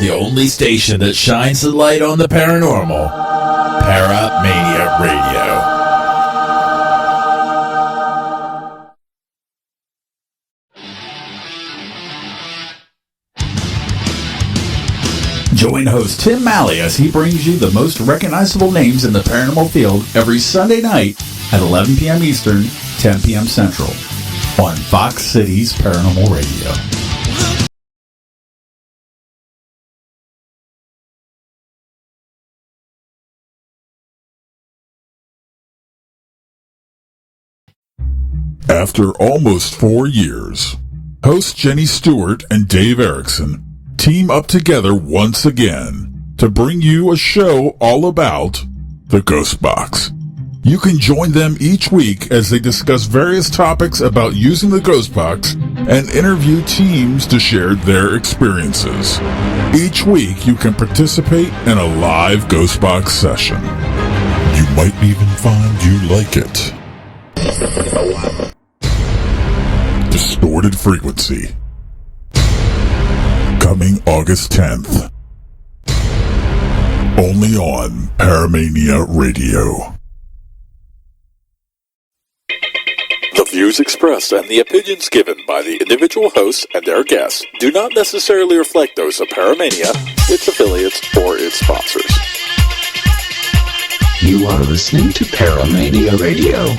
The only station that shines the light on the paranormal. Paramania Radio. Join host Tim Malley as he brings you the most recognizable names in the paranormal field every Sunday night at 11 p.m. Eastern, 10 p.m. Central on Fox Cities Paranormal Radio. After almost 4 years, hosts Jenny Stewart and Dave Erickson team up together once again to bring you a show all about the Ghost Box. You can join them each week as they discuss various topics about using the Ghost Box and interview teams to share their experiences. Each week you can participate in a live Ghost Box session. You might even find you like it. Distorted Frequency. Coming August 10th. Only on Paramania Radio. The views expressed and the opinions given by the individual hosts and their guests do not necessarily reflect those of Paramania, its affiliates, or its sponsors. You are listening to Paramania Radio.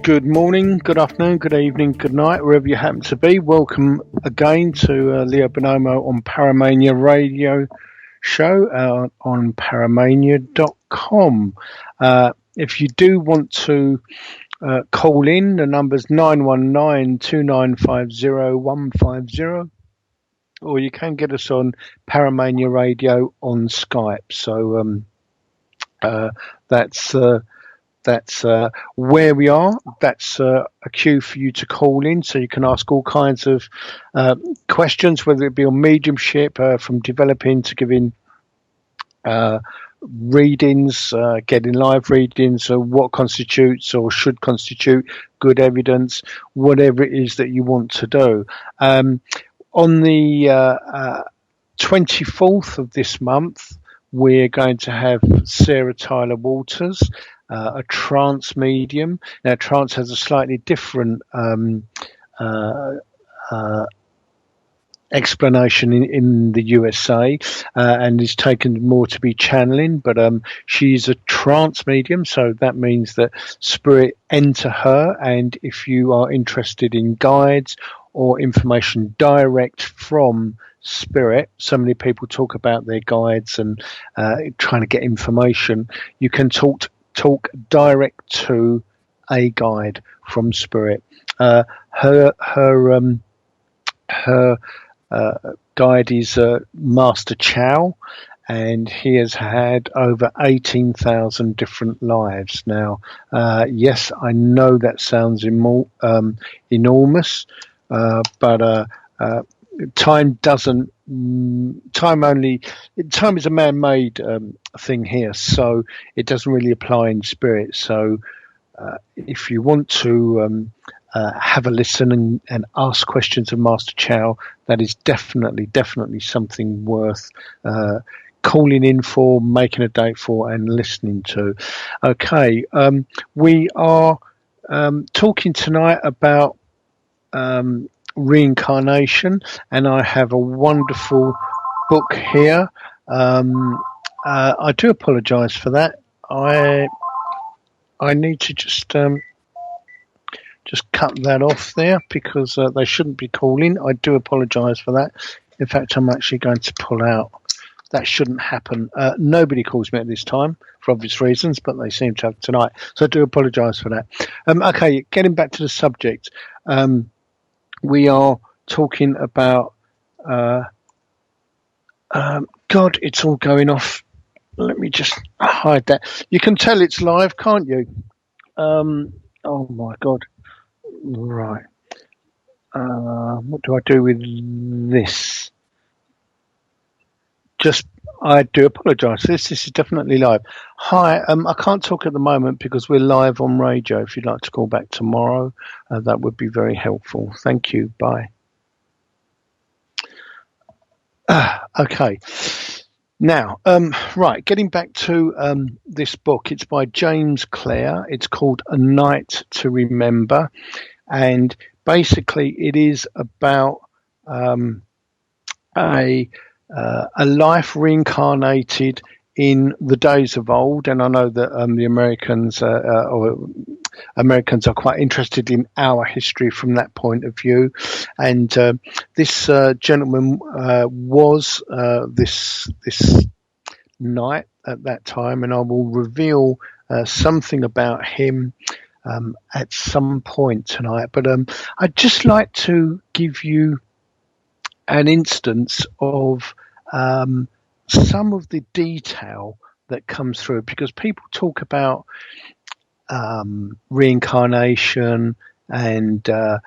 Good morning, good afternoon, good evening, good night, wherever you happen to be. Welcome again to Leo Bonomo on Paramania Radio show on paramania.com. If you do want to call in, the number's 919-2950-150, or you can get us on Paramania Radio on Skype. So that's where we are. That's a queue for you to call in, so you can ask all kinds of questions, whether it be on mediumship, from developing to giving readings, getting live readings, or what constitutes or should constitute good evidence, whatever it is that you want to do. On the 24th of this month, we're going to have Sarah Tyler Waters, a trance medium. Now, trance has a slightly different explanation in the USA, and is taken more to be channeling, but she's a trance medium, so that means that spirit enter her, and if you are interested in guides or information direct from spirit, so many people talk about their guides and trying to get information, you can talk direct to a guide from spirit. Her guide is Master Chow, and he has had over 18,000 different lives. Now, yes, I know that sounds enormous, but time is a man-made thing here, so it doesn't really apply in spirit. So if you want to have a listen and ask questions of Master Chow, that is definitely something worth calling in for, making a date for, and listening to. Okay, we are talking tonight about reincarnation, and I have a wonderful book here. I do apologise for that. I need to just just cut that off there because they shouldn't be calling. I do apologise for that. In fact, I'm actually going to pull out. That shouldn't happen. Nobody calls me at this time for obvious reasons, but they seem to have tonight. So I do apologise for that. Okay, getting back to the subject. We are talking about... God, it's all going off. Let me just hide that. You can tell it's live, can't you? Oh, my God. Right. What do I do with this? I do apologise. This is definitely live. Hi, I can't talk at the moment because we're live on radio. If you'd like to call back tomorrow, that would be very helpful. Thank you. Bye. Okay. Now, right, getting back to this book. It's by James Clare. It's called A Night to Remember. And basically it is about a life reincarnated in the days of old, and I know that the Americans are quite interested in our history from that point of view. And this gentleman was this knight at that time, and I will reveal something about him at some point tonight. But I'd just like to give you an instance of some of the detail that comes through, because people talk about reincarnation and they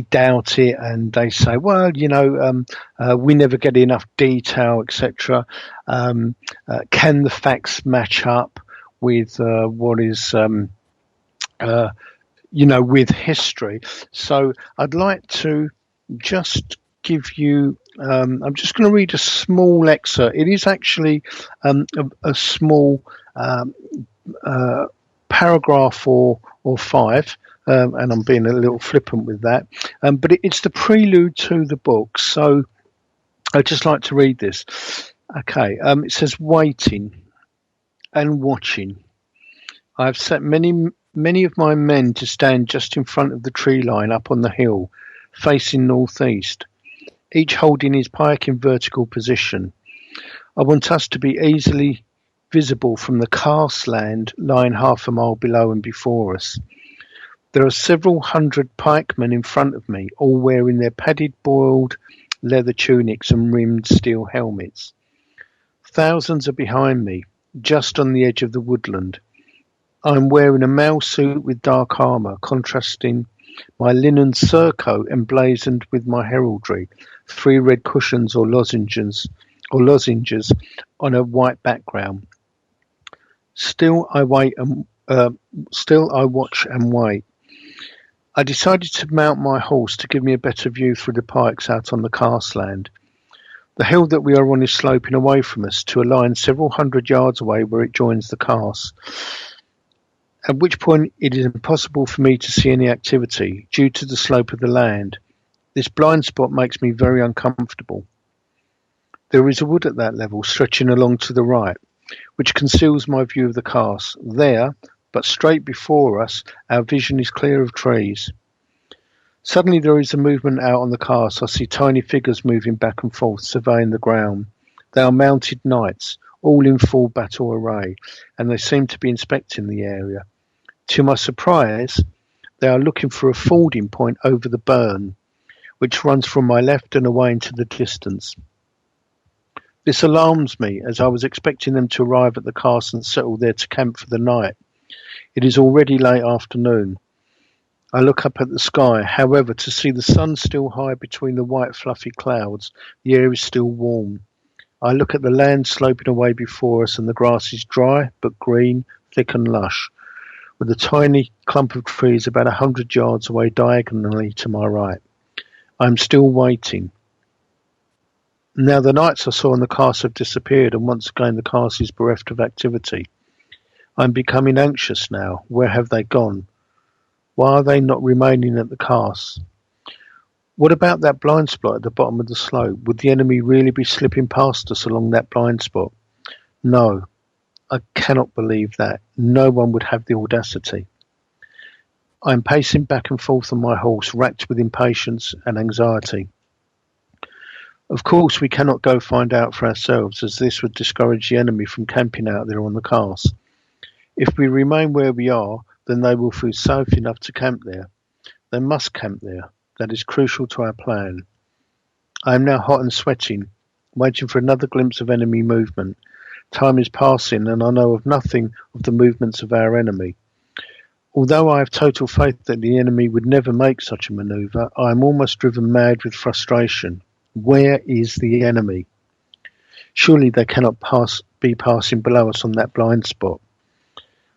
doubt it, and they say, well, we never get enough detail, etc. Can the facts match up with what is with history? So I'd like to just give you I'm just going to read a small excerpt. It is actually a small paragraph or five, and I'm being a little flippant with that, but it's the prelude to the book, so I'd just like to read this. Okay. It says, waiting and watching. I have set many of my men to stand just in front of the tree line up on the hill, facing northeast, each holding his pike in vertical position. I want us to be easily visible from the karst land lying half a mile below and before us. There are several hundred pikemen in front of me, all wearing their padded boiled leather tunics and rimmed steel helmets. Thousands are behind me, just on the edge of the woodland. I am wearing a mail suit with dark armour, contrasting my linen surcoat emblazoned with my heraldry, 3 red cushions or lozenges on a white background. Still I watch and wait. I decided to mount my horse to give me a better view through the pikes out on the karst land. The hill that we are on is sloping away from us to a line several hundred yards away where it joins the karst, at which point it is impossible for me to see any activity due to the slope of the land. This blind spot makes me very uncomfortable. There is a wood at that level stretching along to the right, which conceals my view of the karst. There, but straight before us, our vision is clear of trees. Suddenly there is a movement out on the karst. I see tiny figures moving back and forth, surveying the ground. They are mounted knights, all in full battle array, and they seem to be inspecting the area. To my surprise, they are looking for a fording point over the burn, which runs from my left and away into the distance. This alarms me, as I was expecting them to arrive at the karst and settle there to camp for the night. It is already late afternoon. I look up at the sky, however, to see the sun still high between the white fluffy clouds. The air is still warm. I look at the land sloping away before us, and the grass is dry but green, thick and lush, with a tiny clump of trees about 100 yards away diagonally to my right. I am still waiting. Now the knights I saw in the karst have disappeared, and once again the karst is bereft of activity. I am becoming anxious now. Where have they gone? Why are they not remaining at the karst? What about that blind spot at the bottom of the slope? Would the enemy really be slipping past us along that blind spot? No, I cannot believe that. No one would have the audacity. I am pacing back and forth on my horse, racked with impatience and anxiety. Of course, we cannot go find out for ourselves, as this would discourage the enemy from camping out there on the cars. If we remain where we are, then they will feel safe enough to camp there. They must camp there. That is crucial to our plan. I am now hot and sweating, waiting for another glimpse of enemy movement. Time is passing, and I know of nothing of the movements of our enemy. Although I have total faith that the enemy would never make such a manoeuvre, I am almost driven mad with frustration. Where is the enemy? Surely they cannot be passing below us on that blind spot.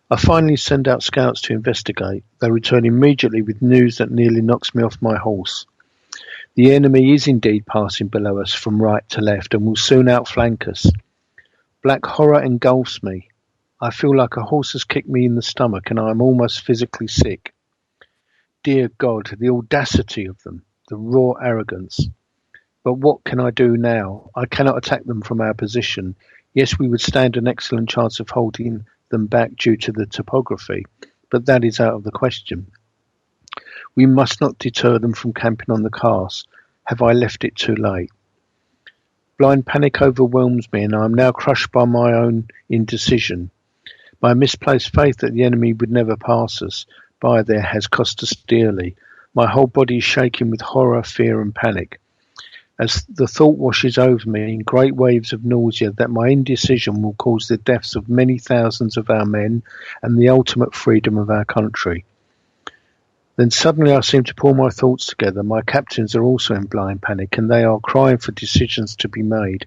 I finally send out scouts to investigate. They return immediately with news that nearly knocks me off my horse. The enemy is indeed passing below us from right to left and will soon outflank us. Black horror engulfs me. I feel like a horse has kicked me in the stomach and I am almost physically sick. Dear God, the audacity of them, the raw arrogance. But what can I do now? I cannot attack them from our position. Yes, we would stand an excellent chance of holding them back due to the topography, but that is out of the question. We must not deter them from camping on the cars. Have I left it too late? Blind panic overwhelms me, and I am now crushed by my own indecision. My misplaced faith that the enemy would never pass us by there has cost us dearly. My whole body is shaking with horror, fear, and panic. As the thought washes over me in great waves of nausea that my indecision will cause the deaths of many thousands of our men and the ultimate freedom of our country. Then suddenly I seem to pull my thoughts together. My captains are also in blind panic, and they are crying for decisions to be made.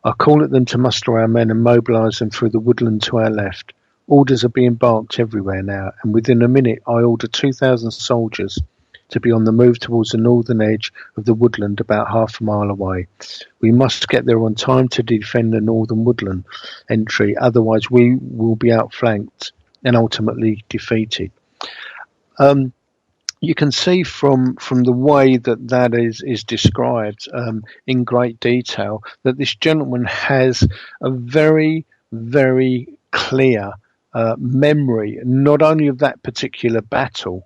I call at them to muster our men and mobilise them through the woodland to our left. Orders are being barked everywhere now, and within a minute I order 2,000 soldiers to be on the move towards the northern edge of the woodland about half a mile away. We must get there on time to defend the northern woodland entry, otherwise we will be outflanked and ultimately defeated. You can see from the way that is described in great detail that this gentleman has a very, very clear memory, not only of that particular battle,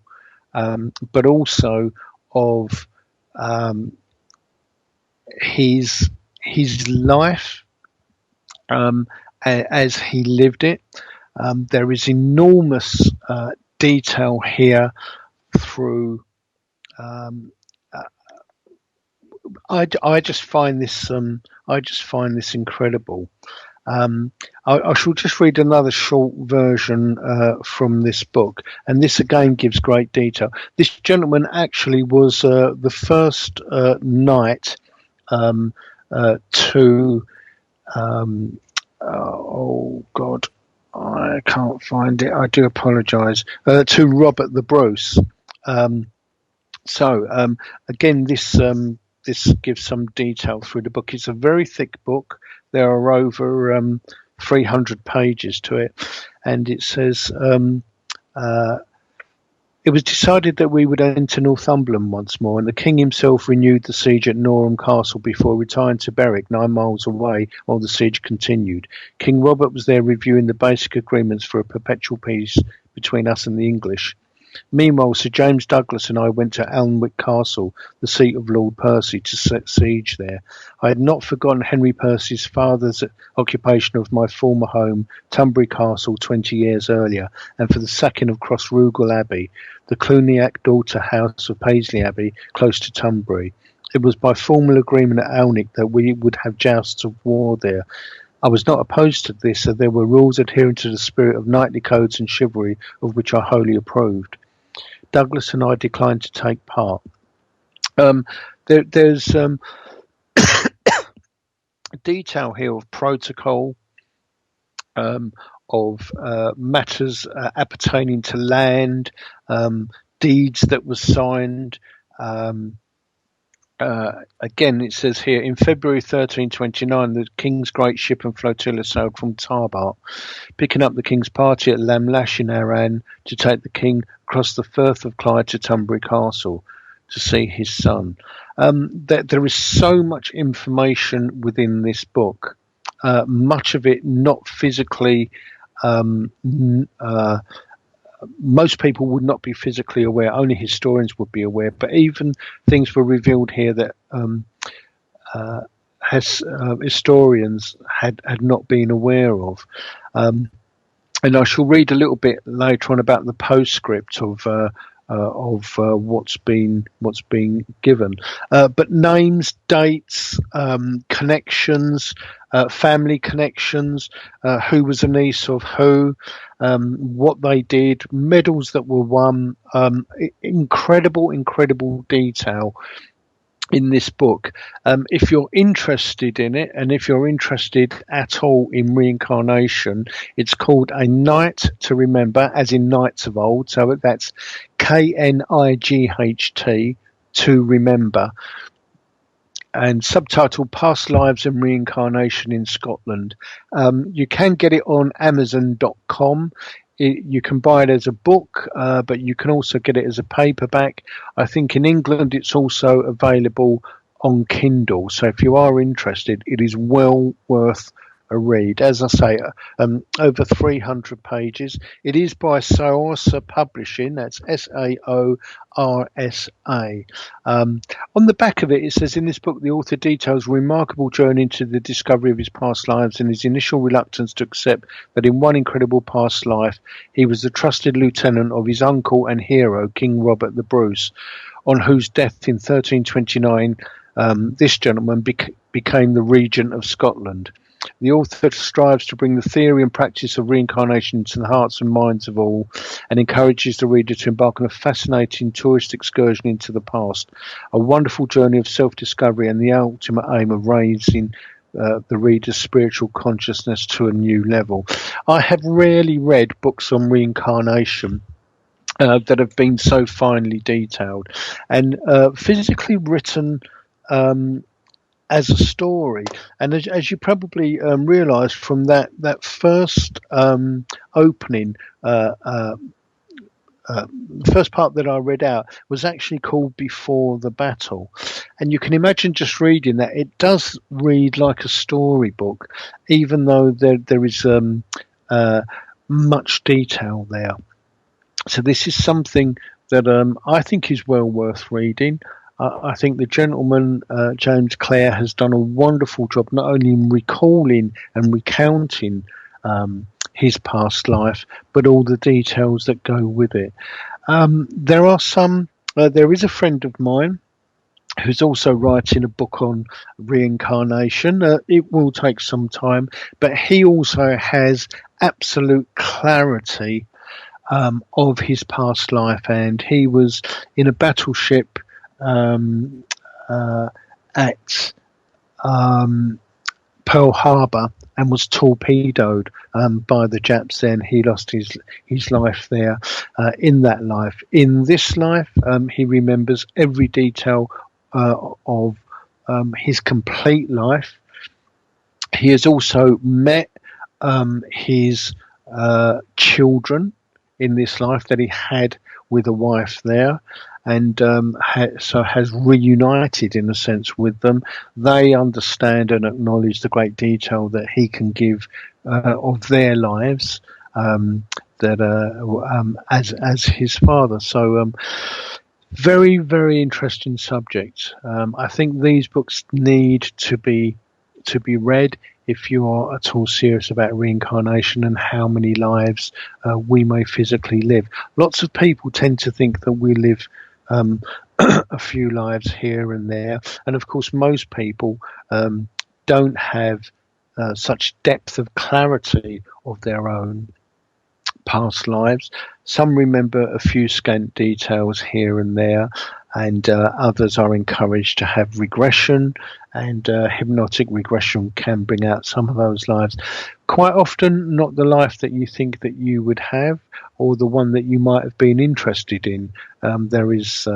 but also of his life as he lived it. There is enormous detail here through. I just find this incredible. I shall just read another short version from this book, and this again gives great detail. This gentleman actually was the first knight to oh God, I can't find it. I do apologise. To Robert the Bruce. Again, this gives some detail through the book. It's a very thick book. There are over 300 pages to it, and it says, it was decided that we would enter Northumberland once more, and the king himself renewed the siege at Norham Castle before retiring to Berwick, 9 miles away, while the siege continued. King Robert was there reviewing the basic agreements for a perpetual peace between us and the English. Meanwhile, Sir James Douglas and I went to Alnwick Castle, the seat of Lord Percy, to set siege there. I had not forgotten Henry Percy's father's occupation of my former home, Tunbury Castle, 20 years earlier, and for the sacking of Crossrugal Abbey, the Cluniac daughter house of Paisley Abbey, close to Tunbury. It was by formal agreement at Alnwick that we would have jousts of war there. I was not opposed to this, as there were rules adhering to the spirit of knightly codes and chivalry, of which I wholly approved. Douglas and I declined to take part. There's detail here of protocol, of matters appertaining to land, deeds that were signed. Again, it says here, in February 1329, the king's great ship and flotilla sailed from Tarbert, picking up the king's party at Lamlash in Arran to take the king across the Firth of Clyde to Tunbury Castle to see his son. There is so much information within this book, much of it not physically most people would not be physically aware. Only historians would be aware. But even things were revealed here that historians had not been aware of. And I shall read a little bit later on about the postscript of what's been given. But names, dates, connections, family connections, who was a niece of who, what they did, medals that were won, incredible detail in this book. If you're interested in it, and if you're interested at all in reincarnation, it's called A Night to Remember, as in Knights of Old. So that's KNIGHT, to remember. And subtitled Past Lives and Reincarnation in Scotland. You can get it on Amazon.com. You can buy it as a book, but you can also get it as a paperback. I think in England it's also available on Kindle. So if you are interested, it is well worth a read. As I say, over 300 pages. It is by Saorsa Publishing. That's Saorsa. On the back of it, it says, in this book, the author details a remarkable journey into the discovery of his past lives and his initial reluctance to accept that in one incredible past life, he was the trusted lieutenant of his uncle and hero, King Robert the Bruce, on whose death in 1329, this gentleman became the regent of Scotland. The author strives to bring the theory and practice of reincarnation into the hearts and minds of all, and encourages the reader to embark on a fascinating tourist excursion into the past, a wonderful journey of self-discovery and the ultimate aim of raising the reader's spiritual consciousness to a new level. I have rarely read books on reincarnation that have been so finely detailed and physically written as a story. And as you probably realise from that first opening, the first part that I read out was actually called Before the Battle. And you can imagine just reading that. It does read like a storybook, even though there is much detail there. So this is something that I think is well worth reading. I think the gentleman, James Clare, has done a wonderful job, not only in recalling and recounting his past life, but all the details that go with it. There is a friend of mine who's also writing a book on reincarnation. It will take some time, but he also has absolute clarity of his past life, and he was in a battleship at Pearl Harbor and was torpedoed by the Japs. Then he lost his life there. In that life, in this life, he remembers every detail of his complete life. He has also met his children in this life that he had with a wife there, and so has reunited in a sense with them. They understand and acknowledge the great detail that he can give of their lives, as his father. So very, very interesting subject. I think these books need to be read if you are at all serious about reincarnation and how many lives we may physically live. Lots of people tend to think that we live a few lives here and there, and of course most people don't have such depth of clarity of their own past lives. Some remember a few scant details here and there, and others are encouraged to have regression, and hypnotic regression can bring out some of those lives. Quite often not the life that you think that you would have, or the one that you might have been interested in. There is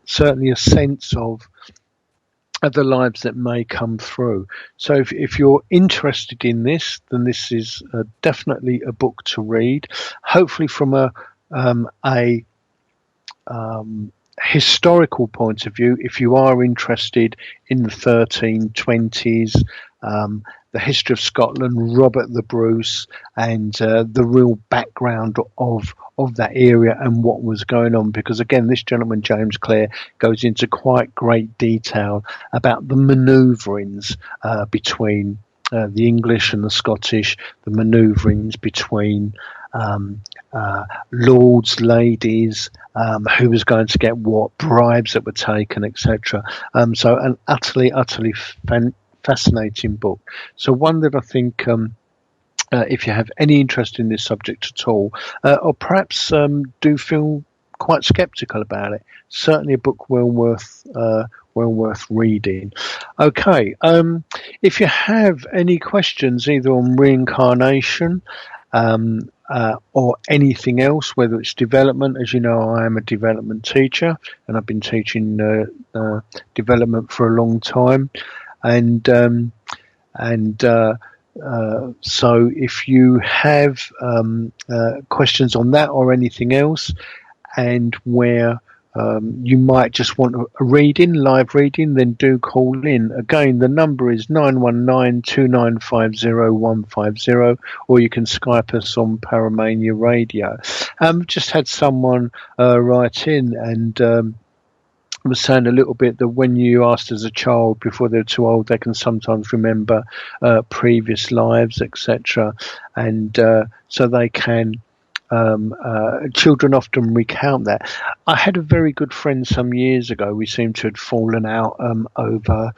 certainly a sense of other lives that may come through. So if you're interested in this, then this is definitely a book to read, hopefully from a historical point of view. If you are interested in the 1320s the history of Scotland, Robert the Bruce, and the real background of that area and what was going on. Because again, this gentleman James Clare goes into quite great detail about the manoeuvrings between the English and the Scottish, the manoeuvrings between lords, ladies, who was going to get what, bribes that were taken, etc. So an utterly fascinating book. So one that I think, if you have any interest in this subject at all, or perhaps do feel quite sceptical about it, certainly a book well worth reading. Okay, if you have any questions either on reincarnation or anything else, whether it's development, as you know, I am a development teacher and I've been teaching development for a long time, and so if you have questions on that or anything else, and where you might just want a reading, live reading, then do call in. Again, the number is 919-2950-150, or you can Skype us on Paramania Radio. Just had someone write in and was saying a little bit that when you asked as a child, before they're too old, they can sometimes remember previous lives, etc. And so they can... children often recount that. I had a very good friend some years ago. We seemed to have fallen out over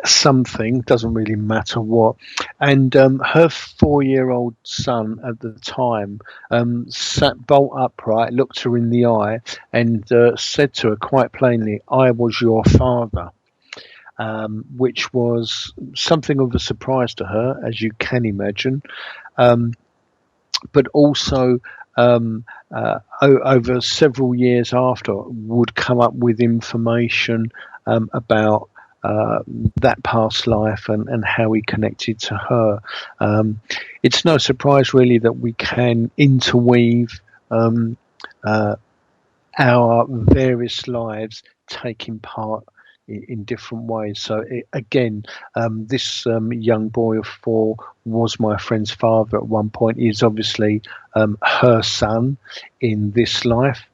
something, doesn't really matter what. And her 4-year-old son at the time sat bolt upright, looked her in the eye, and said to her quite plainly, "I was your father." Which was something of a surprise to her, as you can imagine. But also over several years after, would come up with information about that past life and how he connected to her. It's no surprise really that we can interweave our various lives taking part in different ways. So again, this young boy of 4 was my friend's father at one point. He's obviously her son in this life.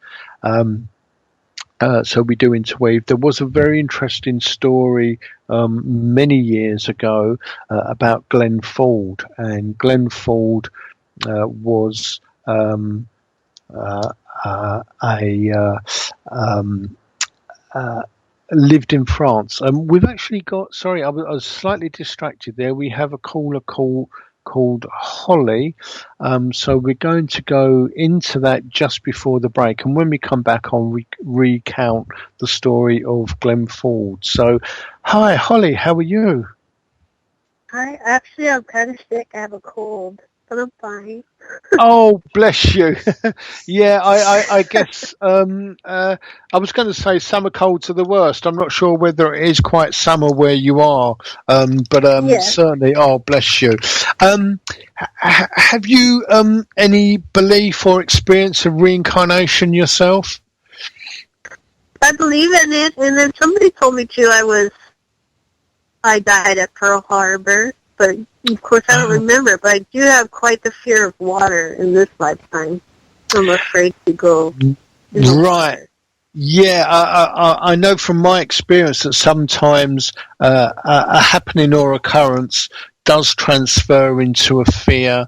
So we do interweave. There was a very interesting story many years ago about Glenn Ford, and Glenn Ford was lived in France. We've actually got, sorry, I was slightly distracted there. We have a caller called Holly. So we're going to go into that just before the break. And when we come back, I'll recount the story of Glenn Ford. So, hi, Holly, how are you? Hi, actually, I'm kind of sick. I have a cold, but I'm fine. Oh, bless you. Yeah, I guess I was going to say summer colds are the worst. I'm not sure whether it is quite summer where you are, but Yeah. certainly, oh, bless you. Have you any belief or experience of reincarnation yourself? I believe in it, and then somebody told me too I died at Pearl Harbor, but of course I don't remember, but I do have quite the fear of water in this lifetime. I'm afraid to go in the Right. water. Yeah, I know from my experience that sometimes a happening or occurrence does transfer into a fear,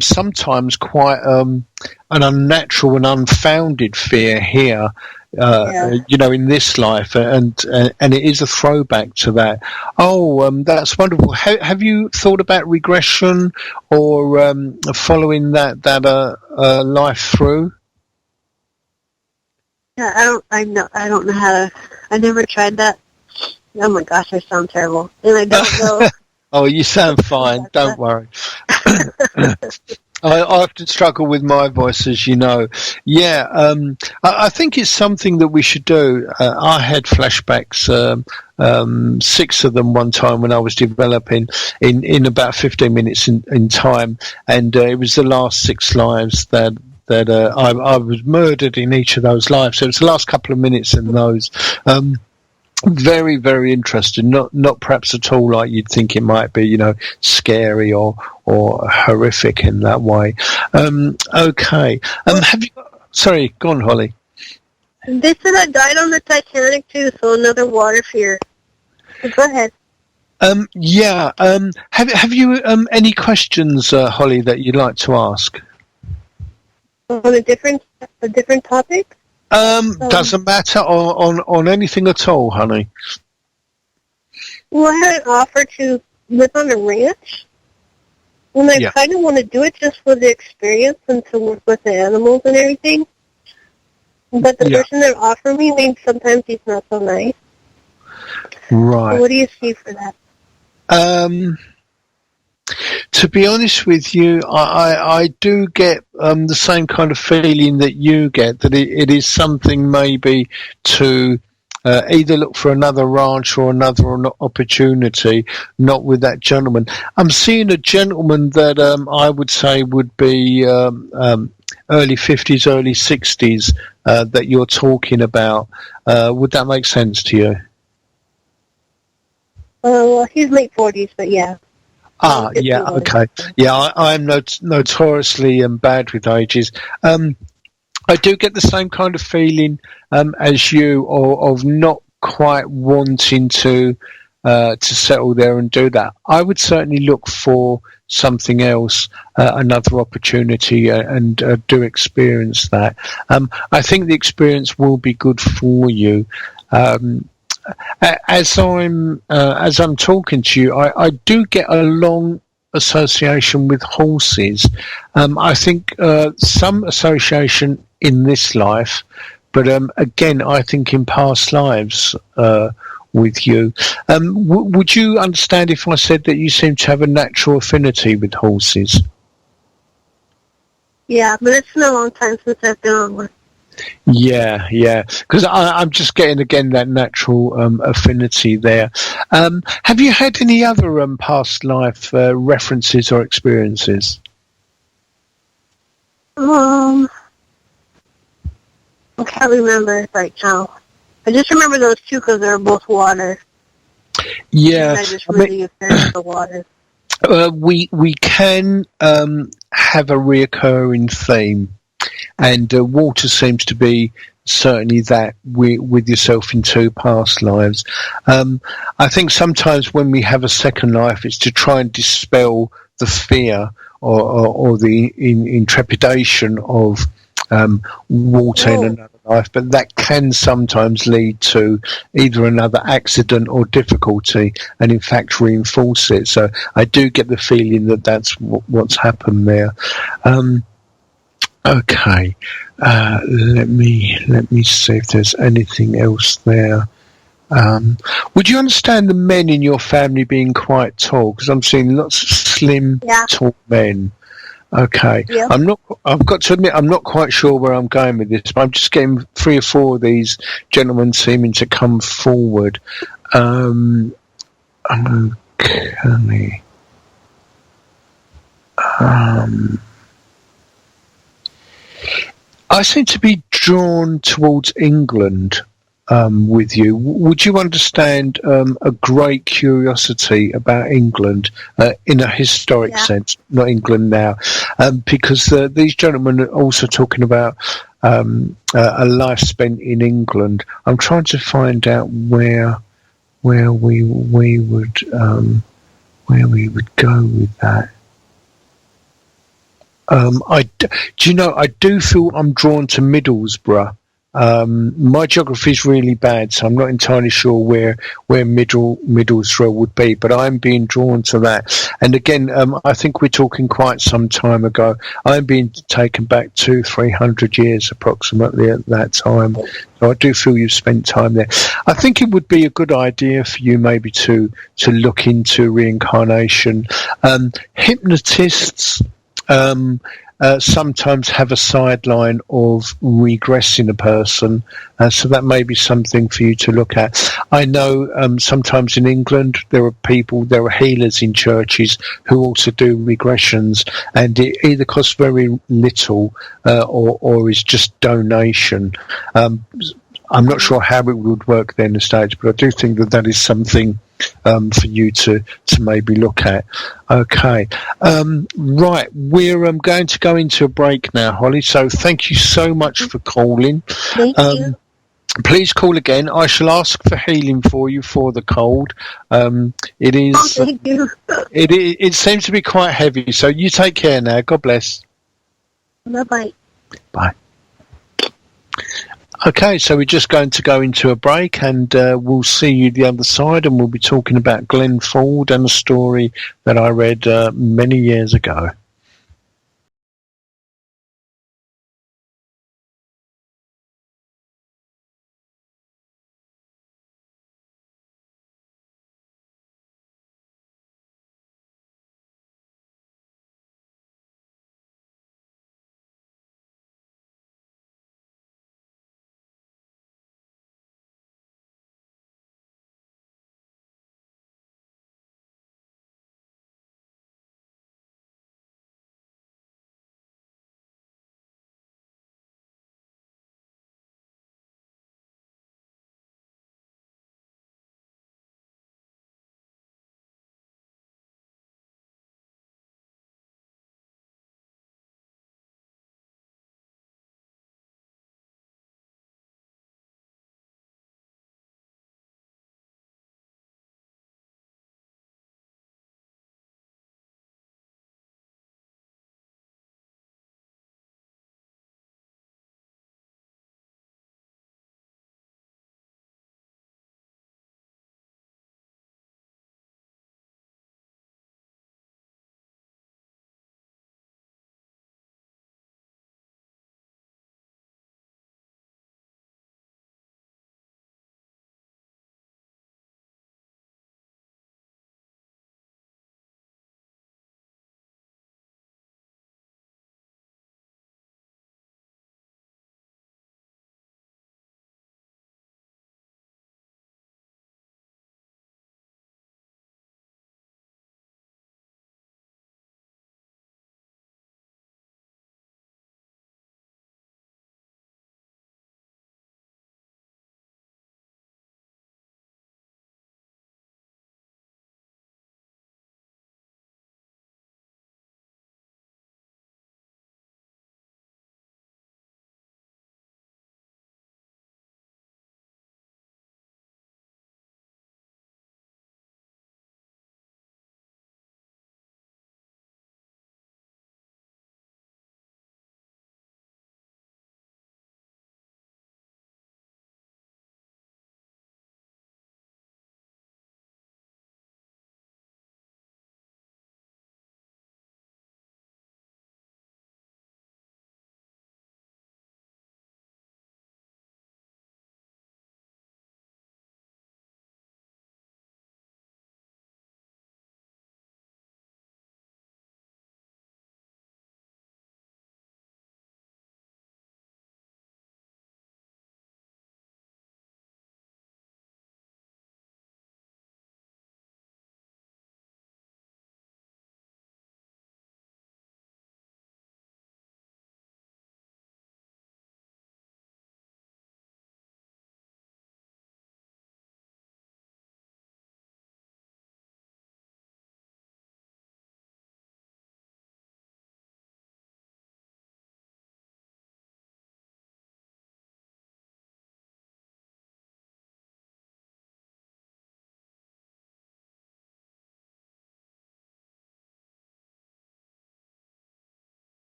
sometimes quite an unnatural and unfounded fear here, in this life, and it is a throwback to that. Oh, that's wonderful. Have you thought about regression or following that life through? Yeah, I don't know how to. I never tried that. Oh my gosh, I sound terrible, and I don't know. Oh, you sound fine. Don't worry. I often struggle with my voice, as you know. Yeah, I think it's something that we should do. I had flashbacks, 6 of them one time when I was developing in about 15 minutes in time, and it was the last 6 lives that I was murdered in each of those lives. So it was the last couple of minutes in those. Very, very interesting. Not perhaps at all like you'd think it might be, scary or horrific in that way. Okay. Have you? Sorry, go on, Holly. They said I died on the Titanic too, so another water fear. But go ahead. Yeah. Have you any questions, Holly, that you'd like to ask? On a different topic? Doesn't matter on anything at all, honey. Well, I had an offer to live on a ranch, and I kind of want to do it just for the experience and to work with the animals and everything. But the person that offered me, maybe sometimes he's not so nice. Right. So what do you see for that? To be honest with you, I do get the same kind of feeling that you get, that it is something maybe to either look for another ranch or another opportunity, not with that gentleman. I'm seeing a gentleman that I would say would be early 50s, early 60s that you're talking about. Would that make sense to you? Well, he's late 40s, but yeah. Yeah, okay. Yeah, I'm notoriously bad with ages. I do get the same kind of feeling as you, of not quite wanting to settle there and do that. I would certainly look for something else, another opportunity, and do experience that. I think the experience will be good for you. As I'm talking to you, I do get a long association with horses. I think some association in this life, but again, I think in past lives with you. Would you understand if I said that you seem to have a natural affinity with horses? Yeah, but it's been a long time since I've been on one. Yeah, because I'm just getting again that natural affinity there. Have you had any other past life references or experiences? I can't remember right now. I just remember those two because they were both water. Yeah, and I just really afraid of the water. We can have a reoccurring theme. And water seems to be certainly that with yourself in two past lives. I think sometimes when we have a second life, it's to try and dispel the fear or the intrepidation of water in another life, but that can sometimes lead to either another accident or difficulty, and in fact reinforce it. So I do get the feeling that that's what's happened there. Okay, let me see if there's anything else there. Would you understand the men in your family being quite tall? Because I'm seeing lots of slim, tall men. Okay, I've got to admit, I'm not quite sure where I'm going with this, but I'm just getting 3 or 4 of these gentlemen seeming to come forward. Okay. I seem to be drawn towards England with you. Would you understand a great curiosity about England in a historic sense, not England now? Because these gentlemen are also talking about a life spent in England. I'm trying to find out where we would go with that. I do feel I'm drawn to Middlesbrough. My geography is really bad, so I'm not entirely sure where Middlesbrough would be, but I'm being drawn to that. And again, I think we're talking quite some time ago. I'm being taken back 200-300 years approximately at that time. So I do feel you've spent time there. I think it would be a good idea for you maybe to look into reincarnation. Hypnotists sometimes have a sideline of regressing a person, so that may be something for you to look at. I know sometimes in England there are healers in churches who also do regressions, and it either costs very little or is just donation. I'm not sure how it would work there in the States, but I do think that is something for you to maybe look at. Okay. Right. We're going to go into a break now, Holly. So thank you so much for calling. Thank you. Please call again. I shall ask for healing for you for the cold. It is. Oh, thank you. It seems to be quite heavy. So you take care now. God bless. Bye-bye. Bye. Okay, so we're just going to go into a break, and we'll see you the other side, and we'll be talking about Glenn Ford and a story that I read many years ago.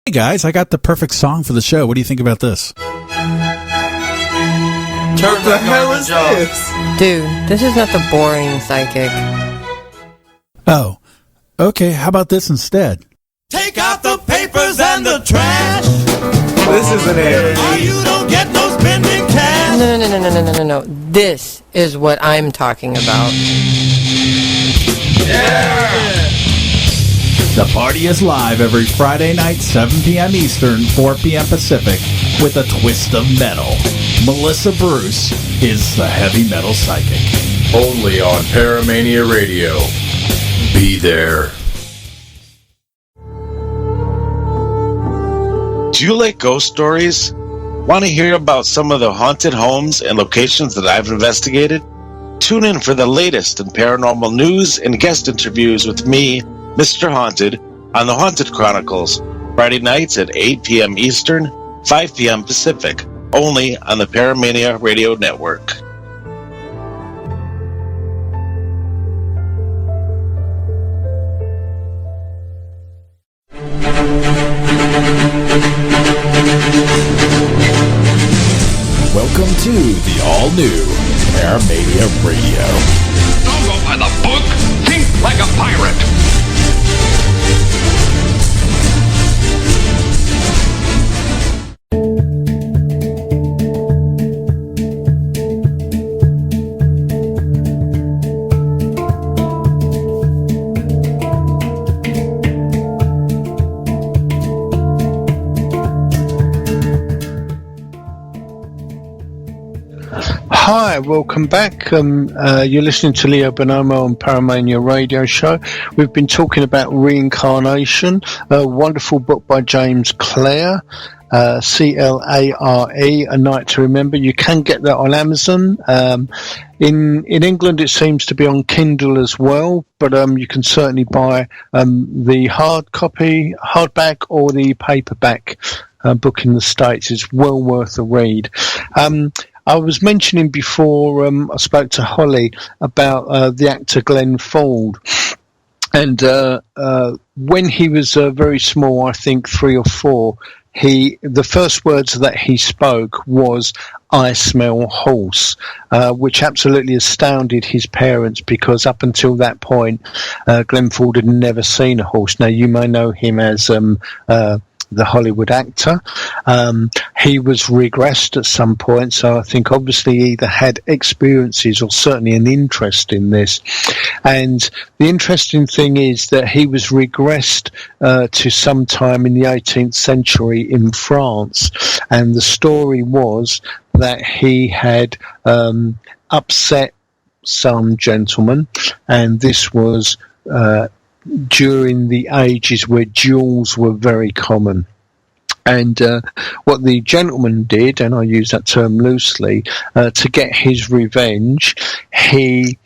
Hey guys, I got the perfect song for the show. What do you think about this? What the hell is this? Dude, this is not the boring psychic. Oh, okay. How about this instead? Take out the papers and the trash. This isn't it. Or you don't get no spending cash. No. This is what I'm talking about. Yeah! The party is live every Friday night, 7 p.m. Eastern, 4 p.m. Pacific, with a twist of metal. Melissa Bruce is the heavy metal psychic. Only on Paramania Radio. Be there. Do you like ghost stories? Want to hear about some of the haunted homes and locations that I've investigated? Tune in for the latest in paranormal news and guest interviews with me, Mr. Haunted, on the Haunted Chronicles, Friday nights at 8 p.m. Eastern, 5 p.m. Pacific, only on the Paramania Radio Network. Welcome to the all-new Paramania Radio. Don't go by the book. Think like a pirate. Hi, welcome back. You're listening to Leo Bonomo on Paramania Radio Show. We've been talking about reincarnation, a wonderful book by James Clare, C-L-A-R-E, A Night to Remember. You can get that on Amazon. In England, it seems to be on Kindle as well, but you can certainly buy the hard copy, hardback, or the paperback book in the States. It's well worth a read. I was mentioning before I spoke to Holly about the actor Glenn Ford, and when he was very small, I think 3 or 4, the first words that he spoke was "I smell horse," which absolutely astounded his parents, because up until that point, Glenn Ford had never seen a horse. Now, you may know him as the Hollywood actor. He was regressed at some point, so I think obviously he either had experiences or certainly an interest in this. And the interesting thing is that he was regressed to some time in the 18th century in France, and the story was that he had upset some gentleman, and this was during the ages where duels were very common. And what the gentleman did, and I use that term loosely, to get his revenge, he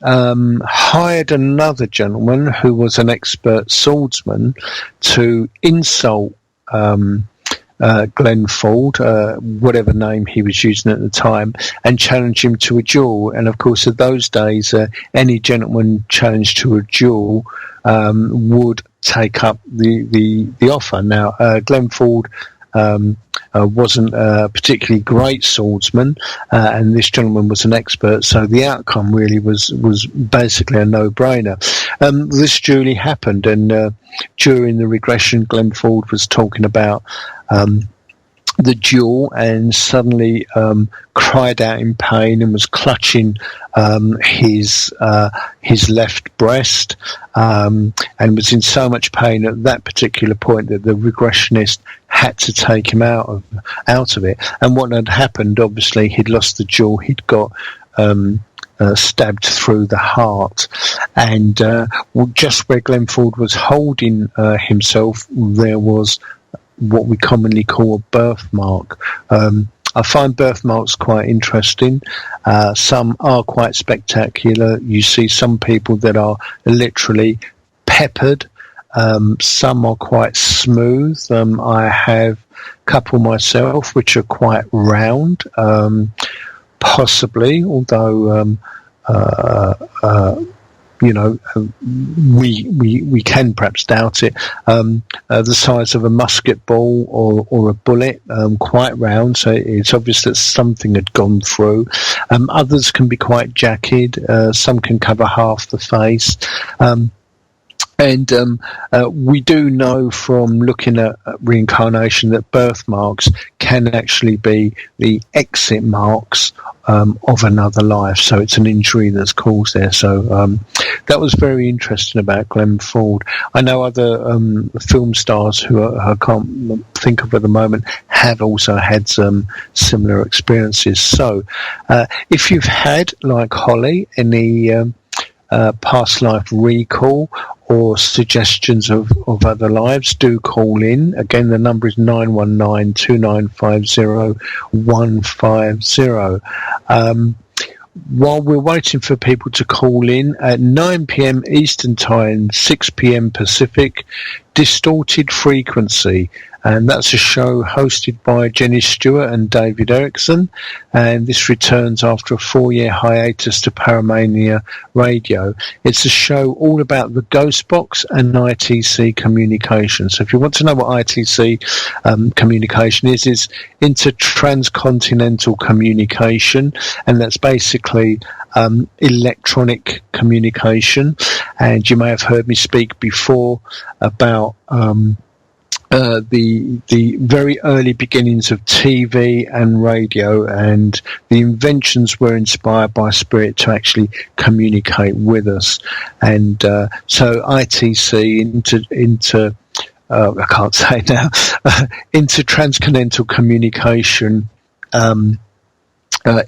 hired another gentleman who was an expert swordsman to insult Glenn Ford, whatever name he was using at the time, and challenge him to a duel. And of course, in those days, any gentleman challenged to a duel would take up the offer. Now, Glenn Ford wasn't a particularly great swordsman, and this gentleman was an expert, so the outcome really was basically a no-brainer. This duel happened, and during the regression, Glenn Ford was talking about the duel, and suddenly cried out in pain and was clutching his left breast, and was in so much pain at that particular point that the regressionist had to take him out of it. And what had happened, obviously, he'd lost the duel. He'd got stabbed through the heart, and just where Glenn Ford was holding himself, there was what we commonly call a birthmark. I find birthmarks quite interesting. Some are quite spectacular. You see some people that are literally peppered. Some are quite smooth. I have a couple myself which are quite round, possibly, although we can perhaps doubt it. The size of a musket ball or a bullet, quite round, so it's obvious that something had gone through. Others can be quite jagged. Some can cover half the face. And we do know from looking at reincarnation that birthmarks can actually be the exit marks of another life. So it's an injury that's caused there. So that was very interesting about Glenn Ford. I know other film stars who I can't think of at the moment have also had some similar experiences. So if you've had, like Holly, any past life recall or suggestions of other lives, do call in. Again, the number is 919-2950-150. While we're waiting for people to call in, at 9 p.m. Eastern Time, 6 p.m. Pacific, Distorted Frequency. And that's a show hosted by Jenny Stewart and David Erickson. And this returns after a 4-year hiatus to Paramania Radio. It's a show all about the Ghost Box and ITC communication. So if you want to know what ITC communication is, it's intertranscontinental communication. And that's basically electronic communication. And you may have heard me speak before about the very early beginnings of TV and radio, and the inventions were inspired by spirit to actually communicate with us. And so ITC into I can't say now intertranscontinental communication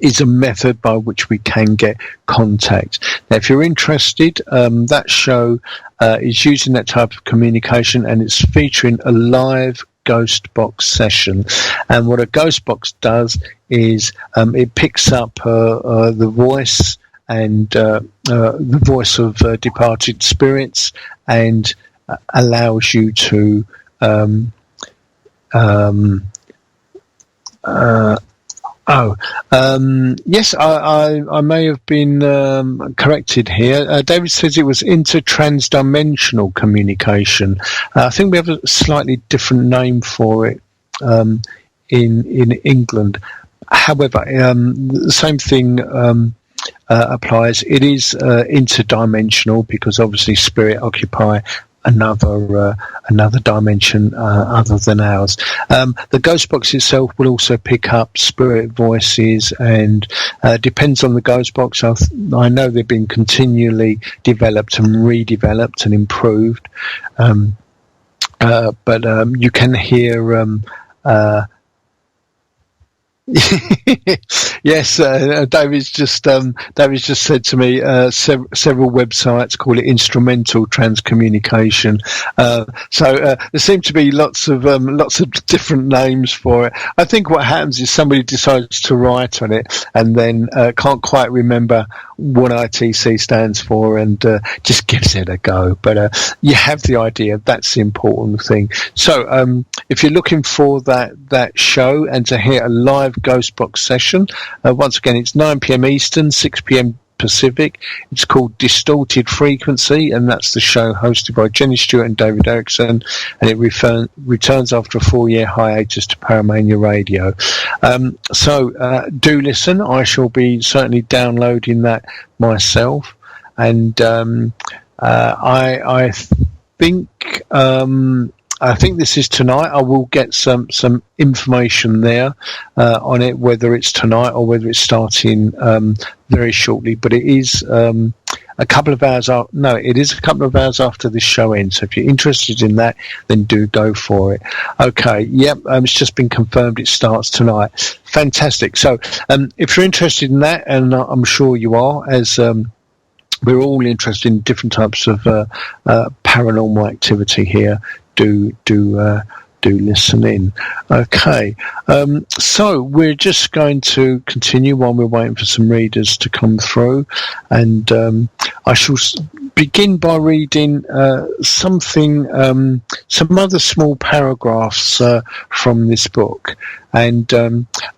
is a method by which we can get contact. Now, if you're interested, that show is using that type of communication, and it's featuring a live ghost box session. And what a ghost box does is it picks up the voice and the voice of departed spirits, and allows you to yes, I may have been corrected here. David says it was intertransdimensional communication. I think we have a slightly different name for it in England. However, the same thing applies. It is interdimensional because obviously spirit occupy another dimension other than ours. The ghost box itself will also pick up spirit voices, and depends on the ghost box. I know they've been continually developed and redeveloped and improved, but you can hear yes, David's just said to me several websites call it instrumental transcommunication. So there seem to be lots of different names for it. I think what happens is somebody decides to write on it and then can't quite remember what ITC stands for, and just gives it a go. But you have the idea. That's the important thing. So if you're looking for that show and to hear a live ghost box session, once again, it's 9 p.m. Eastern, 6 p.m. Pacific. It's called Distorted Frequency, and that's the show hosted by Jenny Stewart and David Erickson, and it returns after a 4-year hiatus to Paramania Radio. So do listen. I shall be certainly downloading that myself, and I think this is tonight. I will get some information there on it, whether it's tonight or whether it's starting very shortly. But it is a couple of hours after. No, it is a couple of hours after this show ends. So if you're interested in that, then do go for it. Okay, yep, it's just been confirmed. It starts tonight. Fantastic. So if you're interested in that, and I'm sure you are, as we're all interested in different types of paranormal activity here, do listen in. Okay, so we're just going to continue while we're waiting for some readers to come through, and I shall begin by reading some other small paragraphs from this book. And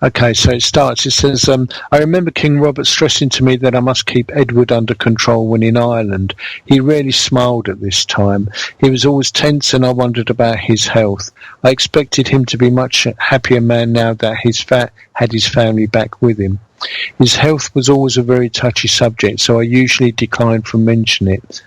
okay, so it starts. It says, I remember King Robert stressing to me that I must keep Edward under control when in Ireland. He rarely smiled at this time. He was always tense, and I wondered about his health. I expected him to be much happier man now that had his family back with him. His health was always a very touchy subject, so I usually declined from mentioning it.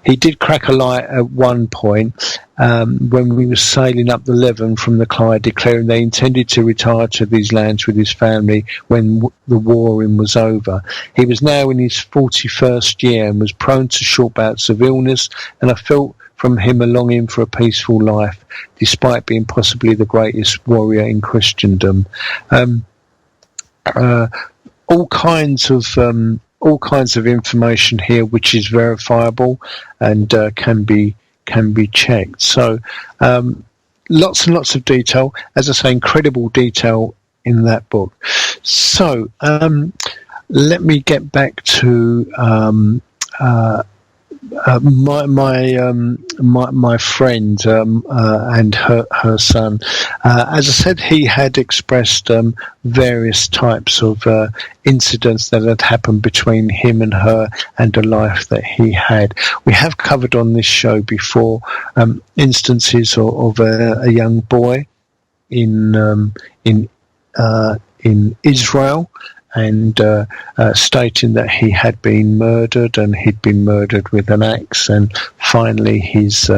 He did crack a light at one point when we were sailing up the Leven from the Clyde, declaring they intended to retire to these lands with his family when the warring was over. He was now in his 41st year and was prone to short bouts of illness, and I felt from him a longing for a peaceful life, despite being possibly the greatest warrior in Christendom. All kinds of all kinds of information here which is verifiable and can be checked. So lots and lots of detail, as I say, incredible detail in that book. So let me get back to my friend and her son. As I said, he had expressed various types of incidents that had happened between him and her and a life that he had. We have covered on this show before instances of a young boy in Israel, and stating that he had been murdered, and he'd been murdered with an axe, and finally his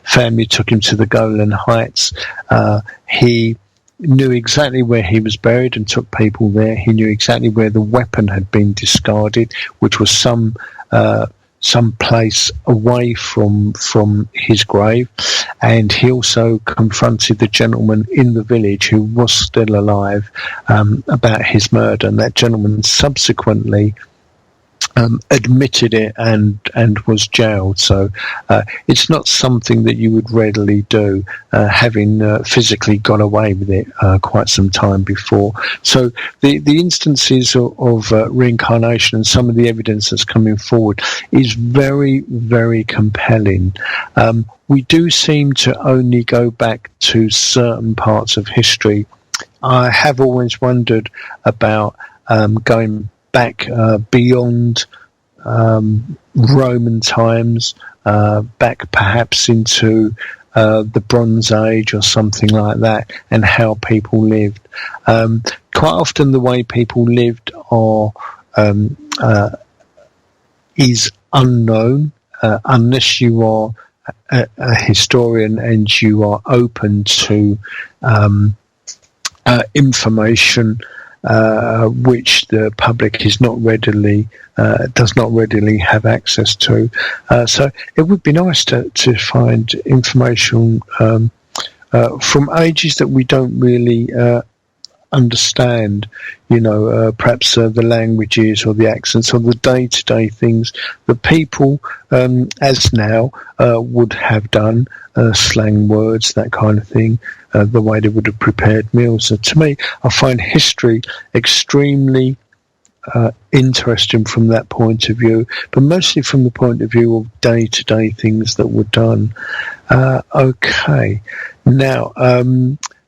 family took him to the Golan Heights. He knew exactly where he was buried and took people there. He knew exactly where the weapon had been discarded, which was some place away from his grave, and he also confronted the gentleman in the village who was still alive about his murder, and that gentleman subsequently admitted it and was jailed. So it's not something that you would readily do, having physically got away with it quite some time before. So the instances of reincarnation and some of the evidence that's coming forward is very, very compelling. We do seem to only go back to certain parts of history. I have always wondered about going back beyond Roman times, back perhaps into the Bronze Age or something like that, and how people lived. Quite often the way people lived is unknown, unless you are a historian and you are open to information which the public is not readily does not readily have access to. So it would be nice to find information from ages that we don't really understand, perhaps the languages or the accents or the day-to-day things that people, as now, would have done, slang words, that kind of thing, the way they would have prepared meals. So to me, I find history extremely interesting from that point of view, but mostly from the point of view of day-to-day things that were done. Okay, now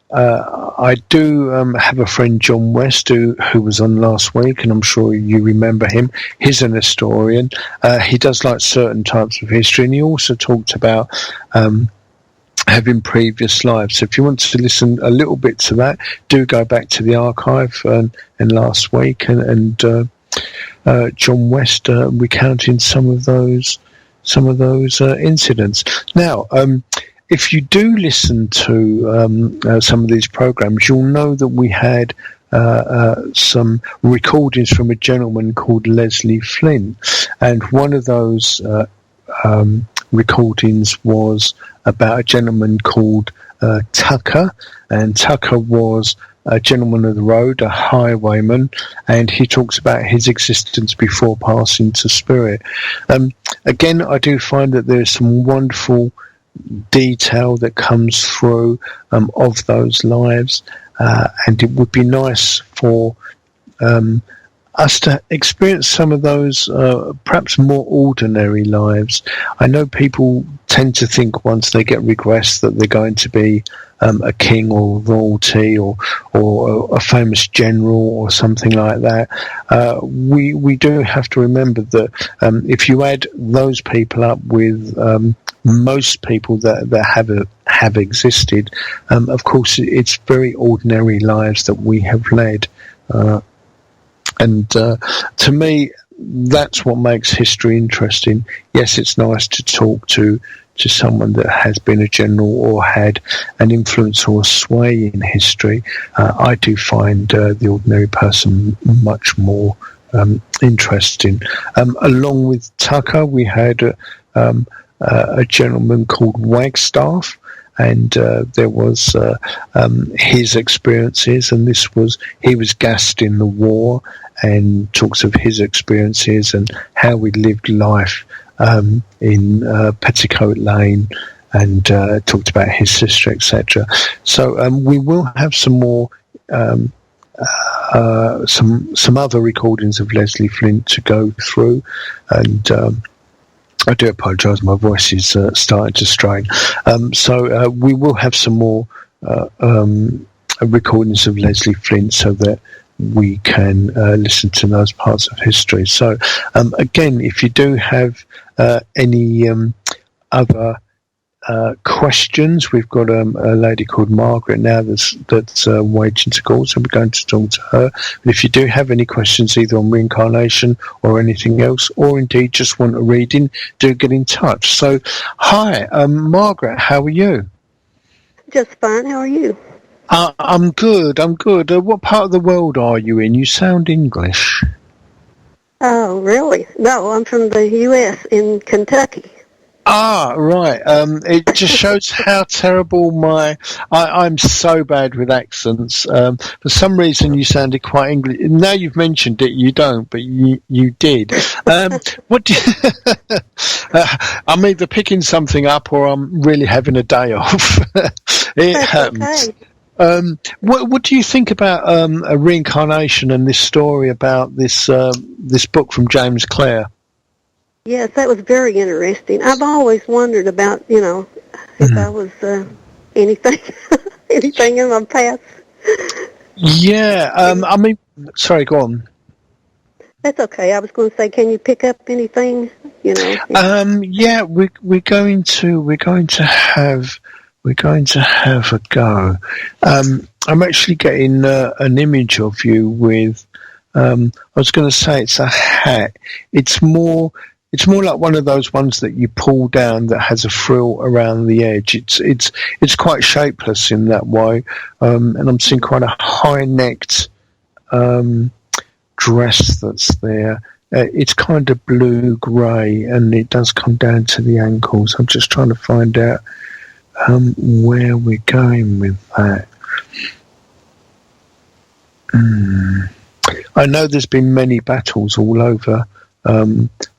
I do have a friend, John West, who was on last week, and I'm sure you remember him. He's an historian. He does like certain types of history, and he also talked about having previous lives. So if you want to listen a little bit to that, do go back to the archive and last week, and John West recounting some of those incidents. Now, if you do listen to some of these programs, you'll know that we had some recordings from a gentleman called Leslie Flint, and one of those recordings was about a gentleman called Tucker, and Tucker was a gentleman of the road, a highwayman, and he talks about his existence before passing to spirit. Again, I do find that there's some wonderful detail that comes through of those lives, and it would be nice for us to experience some of those perhaps more ordinary lives. I know people tend to think once they get regressed that they're going to be a king or royalty or a famous general or something like that. We do have to remember that if you add those people up with most people that have existed, of course it's very ordinary lives that we have led. And to me, that's what makes history interesting. Yes, it's nice to talk to someone that has been a general or had an influence or a sway in history. I do find the ordinary person much more interesting. Along with Tucker, we had a gentleman called Wagstaff, and there was his experiences, and he was gassed in the war, and talks of his experiences and how we lived life in Petticoat Lane, and talked about his sister, etc. So we will have some more, some other recordings of Leslie Flint to go through, and I do apologise, my voice is starting to strain. So we will have some more recordings of Leslie Flint so that we can listen to those parts of history. So again, if you do have any other questions, we've got a lady called Margaret now that's waiting to call, so we're going to talk to her. And if you do have any questions either on reincarnation or anything else, or indeed just want a reading, do get in touch. So hi, Margaret, how are you? Just fine. How are you? I'm good. What part of the world are you in? You sound English. Oh, really? No, I'm from the U.S. in Kentucky. Ah, right. It just shows how terrible I'm so bad with accents. For some reason, you sounded quite English. Now you've mentioned it, you don't, but you did. What do you, I'm either picking something up or I'm really having a day off. It happens. Okay. What do you think about a reincarnation and this story about this book from James Clare? Yes, that was very interesting. I've always wondered about, if I was anything in my past. Yeah, I mean, sorry, go on. That's okay. I was going to say, can you pick up anything? Yeah, we're going to have a go. I'm actually getting an image of you with. I was going to say it's a hat. It's more like one of those ones that you pull down that has a frill around the edge. It's quite shapeless in that way, and I'm seeing quite a high-necked dress that's there. It's kind of blue-grey, and it does come down to the ankles. I'm just trying to find out where we're going with that. I know there's been many battles all over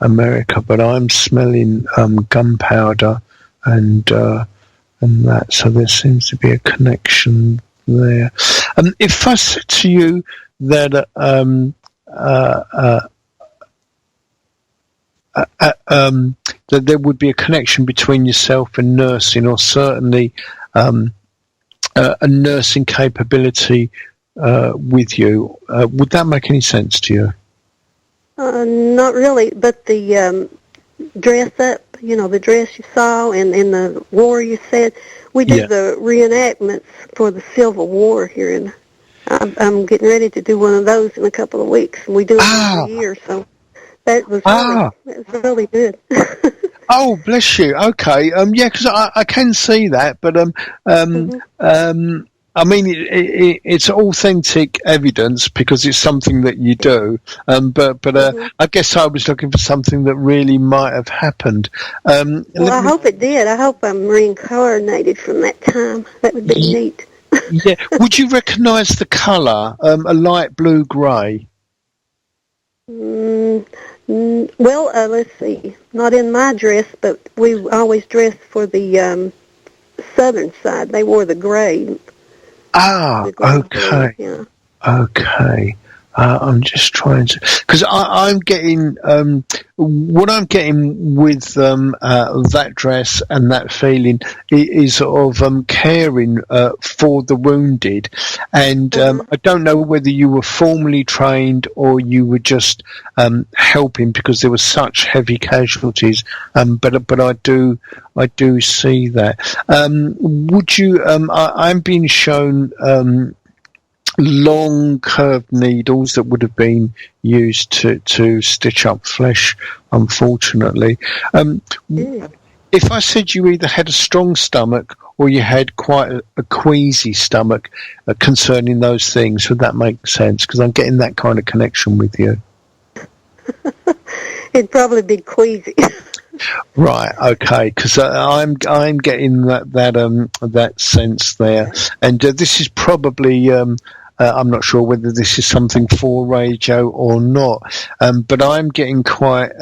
America, but I'm smelling gunpowder and that, so there seems to be a connection there. If I said to you that that there would be a connection between yourself and nursing, or certainly a nursing capability with you, would that make any sense to you? Not really, but the dress up, the dress you saw and the war you said, we do the reenactments for the Civil War here, and I'm getting ready to do one of those in a couple of weeks. We do it every year, so that was really good. Oh, bless you. Okay. Yeah, because I can see that, but I mean, it's authentic evidence because it's something that you do. But I guess I was looking for something that really might have happened. Well, I hope it did. I hope I'm reincarnated from that time. That would be neat. Yeah. Would you recognise the colour? A light blue-grey? Well, let's see. Not in my dress, but we always dressed for the southern side. They wore the grey. Okay. Yeah. Okay. I'm just trying to, because I'm getting what I'm getting with that dress and that feeling is sort of caring for the wounded, and I don't know whether you were formally trained or you were just helping because there were such heavy casualties. But I do see that. Would you? I'm being shown long curved needles that would have been used to stitch up flesh, unfortunately. If I said you either had a strong stomach or you had quite a queasy stomach concerning those things, would that make sense? Because I'm getting that kind of connection with you. It'd probably be queasy. Right. Okay. Because I'm getting that sense there, and this is probably I'm not sure whether this is something for radio or not, but I'm getting quite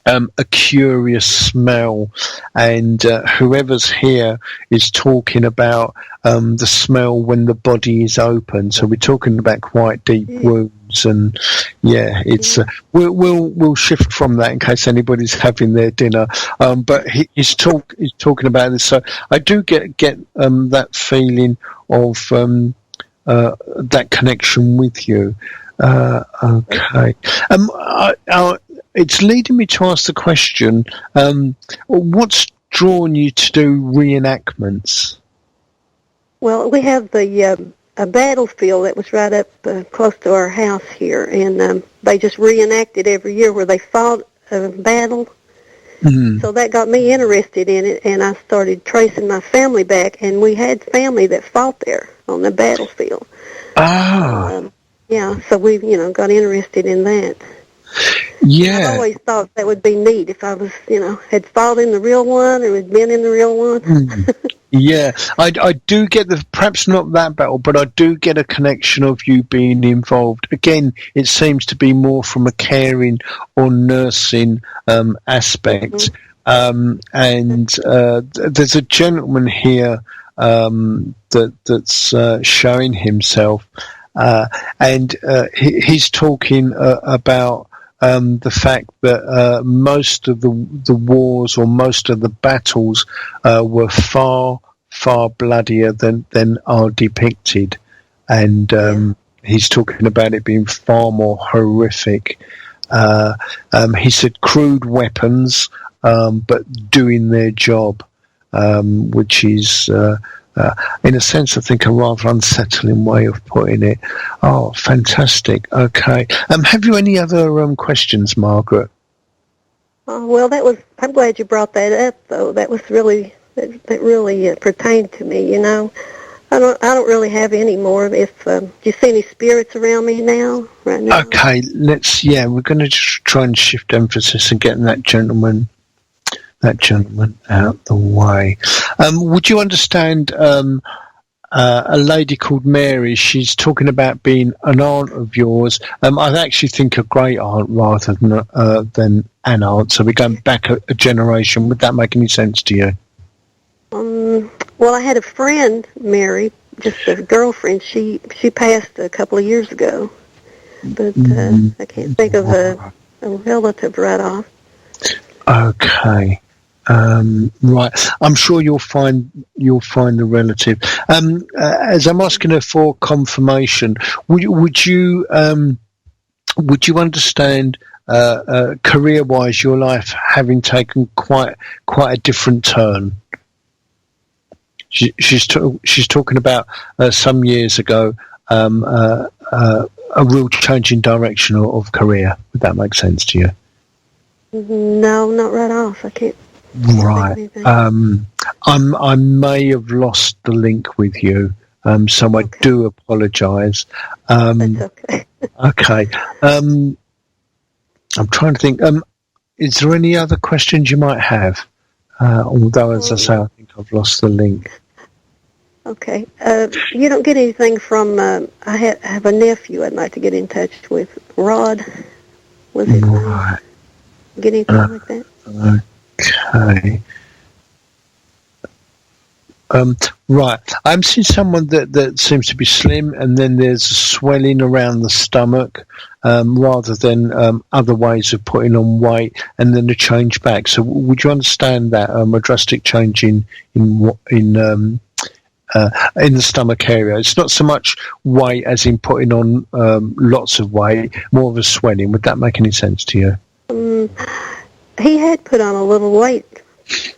a curious smell, and whoever's here is talking about the smell when the body is open. So we're talking about quite deep wounds, and it's we'll shift from that in case anybody's having their dinner. But he's talking about this, so I do get that feeling of that connection with you. Okay. It's leading me to ask the question, what's drawn you to do reenactments? Well, we have a battlefield that was right up close to our house here, and they just reenacted every year where they fought a battle. Mm-hmm. So that got me interested in it, and I started tracing my family back, and we had family that fought there on the battlefield. So we, got interested in that. Yeah. I've always thought that would be neat if I was, had fought in the real one or had been in the real one. Yeah, I do get perhaps not that battle, but I do get a connection of you being involved. Again, it seems to be more from a caring or nursing aspect. And there's a gentleman here that's showing himself, and he's talking about the fact that most of the wars or most of the battles were far bloodier than are depicted, and he's talking about it being far more horrific. He said crude weapons, but doing their job, which is in a sense, I think, a rather unsettling way of putting it. Oh, fantastic. Okay. Have you any other questions, Margaret? Well, I'm glad you brought that up, though. That was really, that really pertained to me, I don't really have any more. If do you see any spirits around me right now? Okay, we're going to just try and shift emphasis and getting that gentleman out the way. Would you understand a lady called Mary? She's talking about being an aunt of yours. I actually think a great aunt rather than an aunt. So we're going back a generation. Would that make any sense to you? Well, I had a friend, Mary, just a girlfriend. She passed a couple of years ago, but I can't think of a relative right off. Okay. Right. I'm sure you'll find the relative. As I'm asking her for confirmation, would you understand career-wise your life having taken quite a different turn? She's talking about some years ago a real change in direction of career. Would that make sense to you? No, not right off. I can't. Right. I may have lost the link with you, so I do apologise. That's okay. Okay. I'm trying to think. Is there any other questions you might have? Although, as I say, I think I've lost the link. Okay. You don't get anything from... I have a nephew I'd like to get in touch with. Rod. Was his name? Get anything like that? Okay. Right. I'm seeing someone that seems to be slim, and then there's a swelling around the stomach, rather than other ways of putting on weight, and then a change back. So, would you understand that a drastic change in the stomach area? It's not so much weight as in putting on lots of weight, more of a swelling. Would that make any sense to you? He had put on a little weight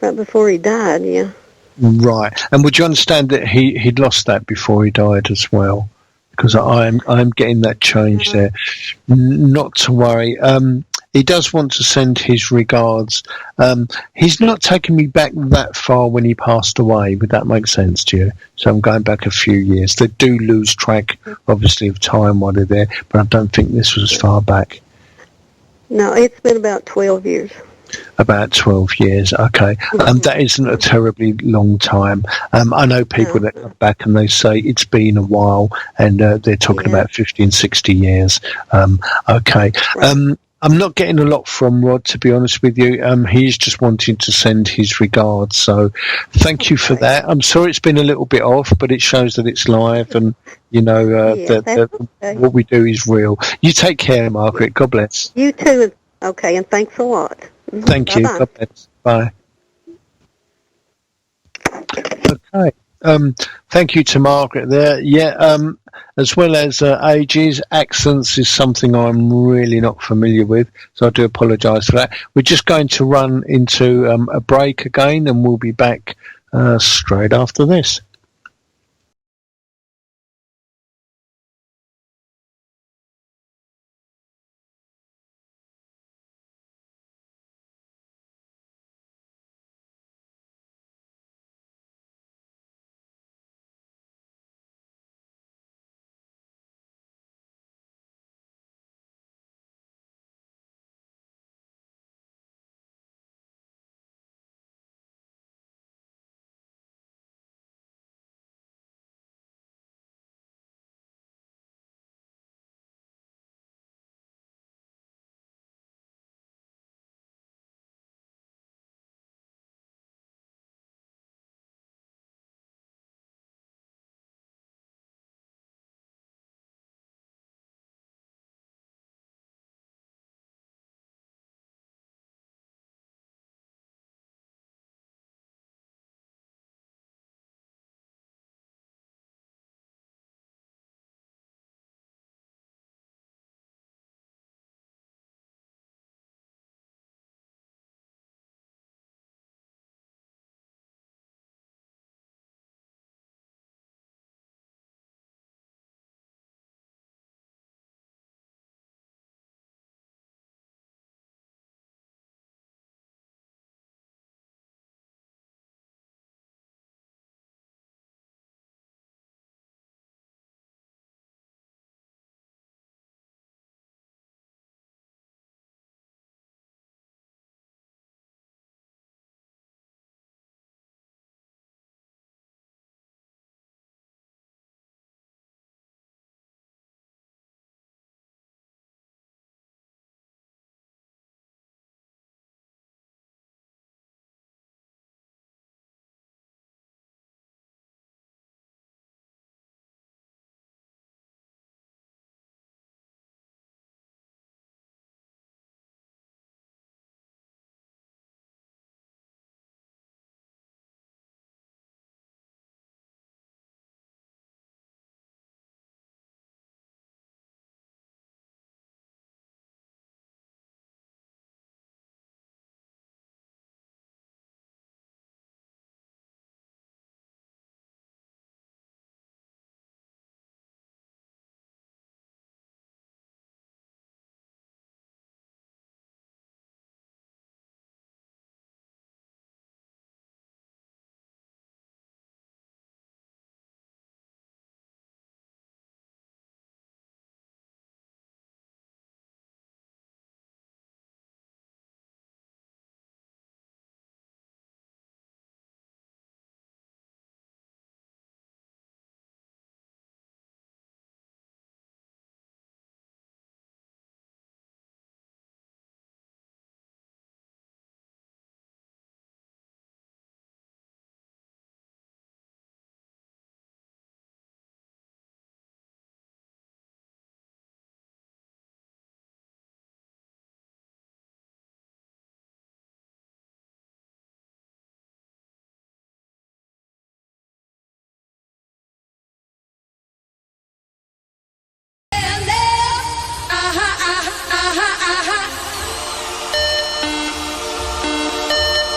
right before he died, yeah. Right. And would you understand that he'd lost that before he died as well? Because I'm getting that change there. Not to worry. He does want to send his regards. He's not taken me back that far when he passed away. Would that make sense to you? So I'm going back a few years. They do lose track, obviously, of time while they're there, but I don't think this was as far back. No, it's been about 12 years. About 12 years, okay. That isn't a terribly long time. I know people that come back and they say it's been a while, and they're talking about 50 and 60 years. Okay. I'm not getting a lot from Rod, to be honest with you. He's just wanting to send his regards, so thank you for that. I'm sorry it's been a little bit off, but it shows that it's live, and, you know, what we do is real. You take care, Margaret. God bless. You too. Okay, and thanks a lot. Thank you. God bless. Bye. Okay. Thank you to Margaret there. Yeah, as well as ages, accents is something I'm really not familiar with, so I do apologise for that. We're just going to run into a break again, and we'll be back straight after this.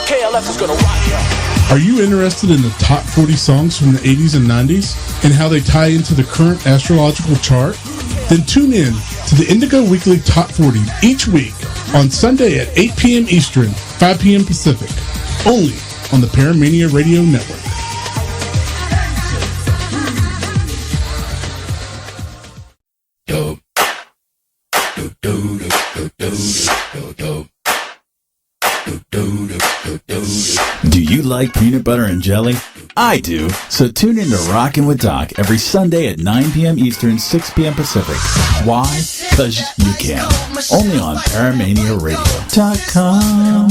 KLF is gonna rock you. Are you interested in the top 40 songs from the 80s and 90s and how they tie into the current astrological chart? Then tune in to the Indigo Weekly Top 40 each week on Sunday at 8 p.m. Eastern, 5 p.m. Pacific, only on the Paramania Radio Network. you like peanut butter and jelly? I do. So tune in to Rockin' with Doc every Sunday at 9 p.m. Eastern, 6 p.m. Pacific. Why? Because you can. Only on ParamaniaRadio.com.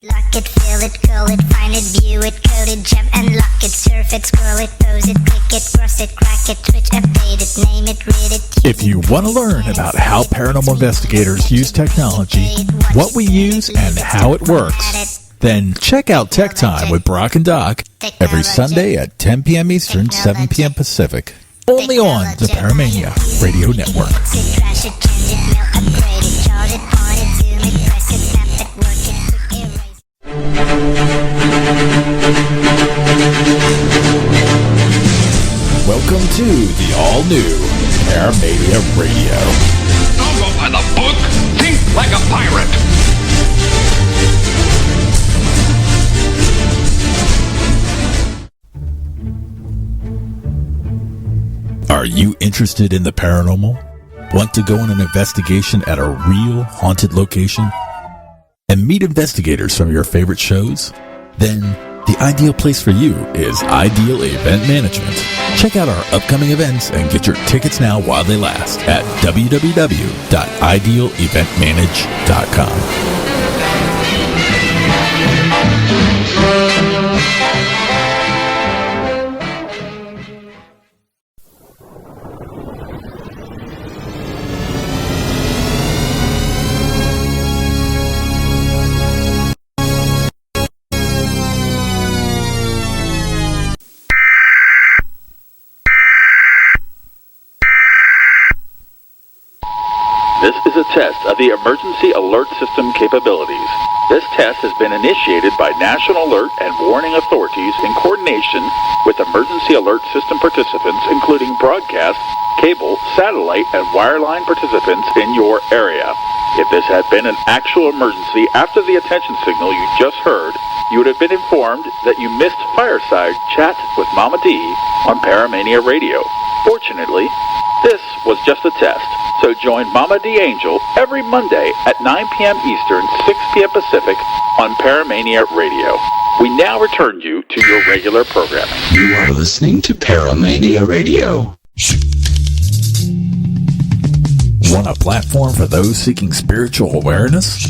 Lock it, fill it, curl it, find it, view it, code it, jump and lock it, surf it, scroll it, pose it, click it, cross it, crack it, switch, update it, name it, read it. If you want to learn about how paranormal investigators use technology, what we use, and how it works, then check out Tech Time with Brock and Doc every Sunday at 10 p.m. Eastern, 7 p.m. Pacific. Only on the Paramania Radio Network. Welcome to the all-new Paramania Radio. Don't go by the book. Think like a pirate. Are you interested in the paranormal? Want to go on an investigation at a real haunted location? And meet investigators from your favorite shows? Then the ideal place for you is Ideal Event Management. Check out our upcoming events and get your tickets now while they last at www.idealeventmanage.com. This is a test of the Emergency Alert System capabilities. This test has been initiated by National Alert and Warning Authorities in coordination with Emergency Alert System participants, including broadcast, cable, satellite, and wireline participants in your area. If this had been an actual emergency after the attention signal you just heard, you would have been informed that you missed Fireside Chat with Mama D on Paramania Radio. Fortunately, this was just a test, so join Mama D Angel every Monday at 9 p.m. Eastern, 6 p.m. Pacific on Paramania Radio. We now return you to your regular programming. You are listening to Paramania Radio. Want a platform for those seeking spiritual awareness?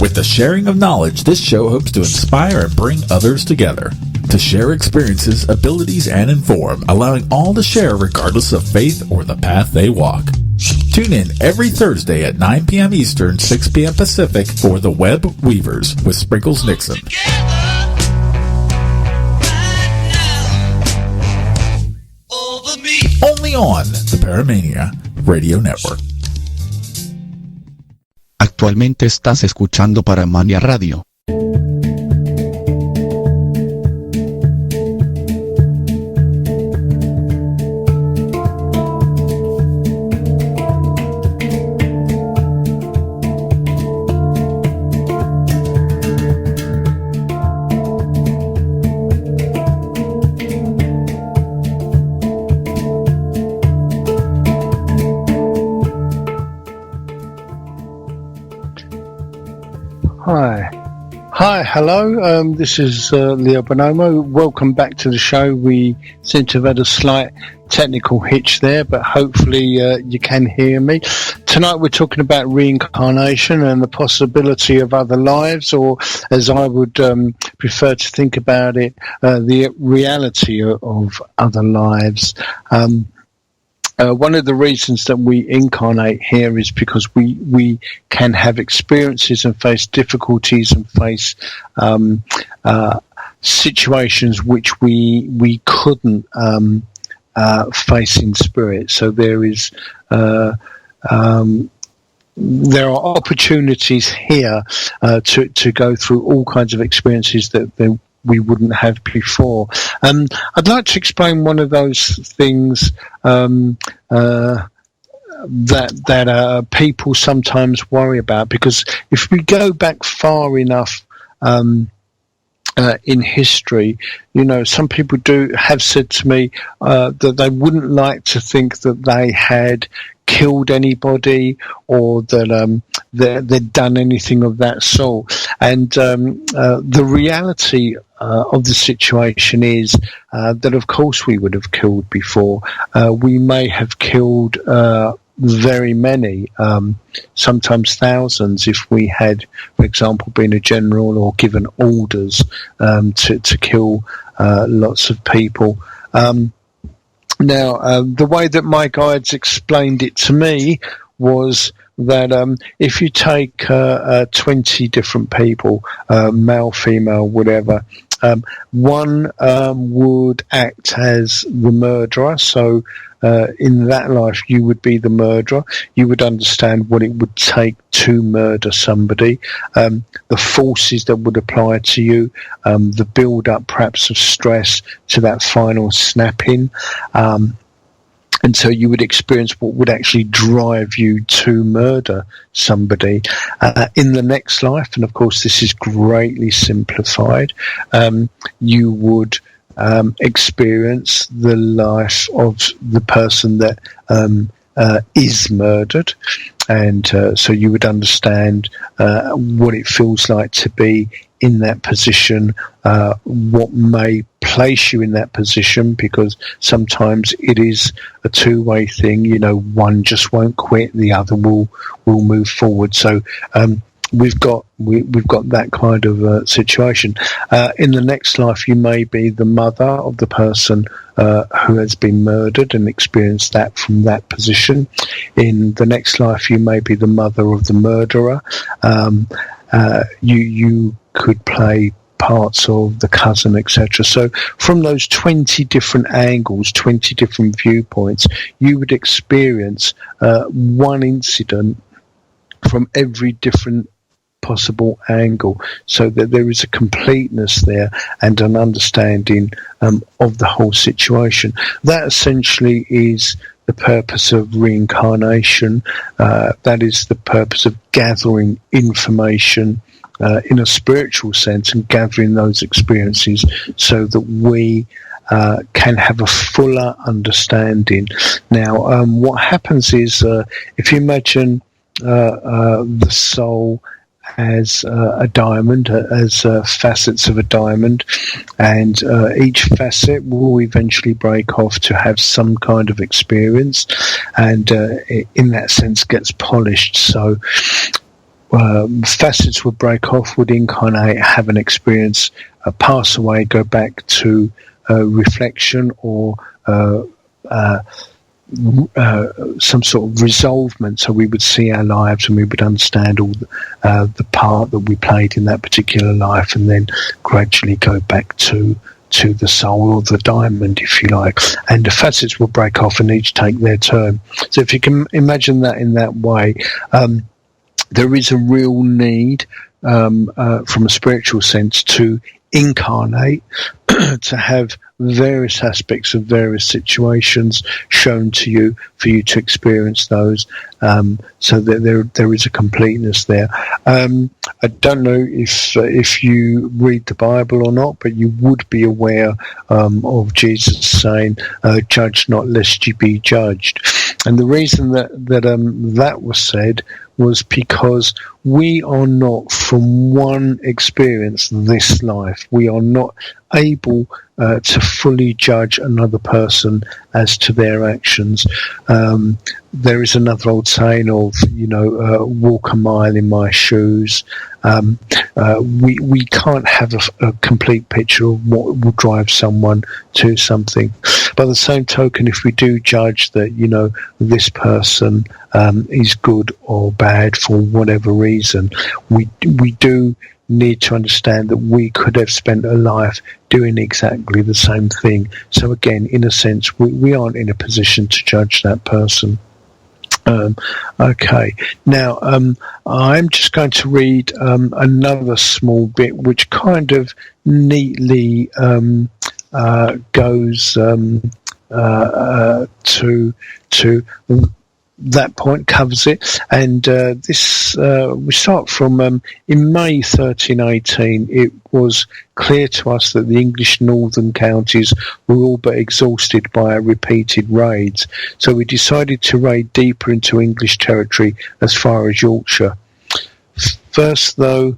With the sharing of knowledge, this show hopes to inspire and bring others together to share experiences, abilities, and inform, allowing all to share regardless of faith or the path they walk. Tune in every Thursday at 9 p.m. Eastern, 6 p.m. Pacific for The Web Weavers with Sprinkles Nixon. Only on the Paramania Radio Network. Actualmente estás escuchando Paramania Radio. Hi, hello. This is Leo Bonomo. Welcome back to the show. We seem to have had a slight technical hitch there, but hopefully you can hear me. Tonight we're talking about reincarnation and the possibility of other lives, or as I would prefer to think about it, the reality of other lives. One of the reasons that we incarnate here is because we can have experiences and face difficulties and face situations which we couldn't face in spirit. So there are opportunities here to go through all kinds of experiences that we wouldn't have before. I'd like to explain one of those things that people sometimes worry about, because if we go back far enough in history, you know, some people have said to me that they wouldn't like to think that they had killed anybody or that they'd done anything of that sort. And the reality of the situation is that, of course, we would have killed before. We may have killed very many, sometimes thousands, if we had, for example, been a general or given orders to kill lots of people. Now, the way that my guides explained it to me was that if you take 20 different people, male, female, whatever, one would act as the murderer. So in that life, you would be the murderer. You would understand what it would take to murder somebody, the forces that would apply to you, the build-up perhaps of stress to that final snapping. And so you would experience what would actually drive you to murder somebody in the next life. And of course, this is greatly simplified. You would experience the life of the person that is murdered. And so you would understand what it feels like to be in that position, what may place you in that position, because sometimes it is a two-way thing. You know, one just won't quit, the other will move forward. So we've got that kind of situation. In the next life, you may be the mother of the person who has been murdered and experience that from that position. In the next life, you may be the mother of the murderer. You could play parts of the cousin, etc. So from those 20 different angles, 20 different viewpoints, you would experience one incident from every different possible angle, so that there is a completeness there and an understanding of the whole situation. That essentially is the purpose of reincarnation. That is the purpose of gathering information in a spiritual sense and gathering those experiences so that we can have a fuller understanding. Now, what happens is, if you imagine the soul as a diamond, as facets of a diamond, and each facet will eventually break off to have some kind of experience, and in that sense gets polished. So facets would break off, would incarnate, have an experience, pass away, go back to reflection or some sort of resolvement. So we would see our lives and we would understand all the part that we played in that particular life, and then gradually go back to the soul or the diamond, if you like, and the facets will break off and each take their turn. So if you can imagine that in that way, there is a real need from a spiritual sense to incarnate, to have various aspects of various situations shown to you for you to experience those, so that there is a completeness there. I don't know if you read the Bible or not, but you would be aware of Jesus saying, "Judge not, lest you be judged." And the reason that was said was because we are not, from one experience, this life, we are not able to fully judge another person as to their actions. There is another old saying of, walk a mile in my shoes. We can't have a complete picture of what will drive someone to something. By the same token, if we do judge that, this person is good or bad for whatever reason, we do need to understand that we could have spent a life doing exactly the same thing. So again, in a sense, we aren't in a position to judge that person. Okay, now I'm just going to read another small bit which kind of neatly goes to that point covers it, and this we start from in May 1318. It was clear to us that the English northern counties were all but exhausted by our repeated raids, so we decided to raid deeper into English territory as far as Yorkshire. First, though,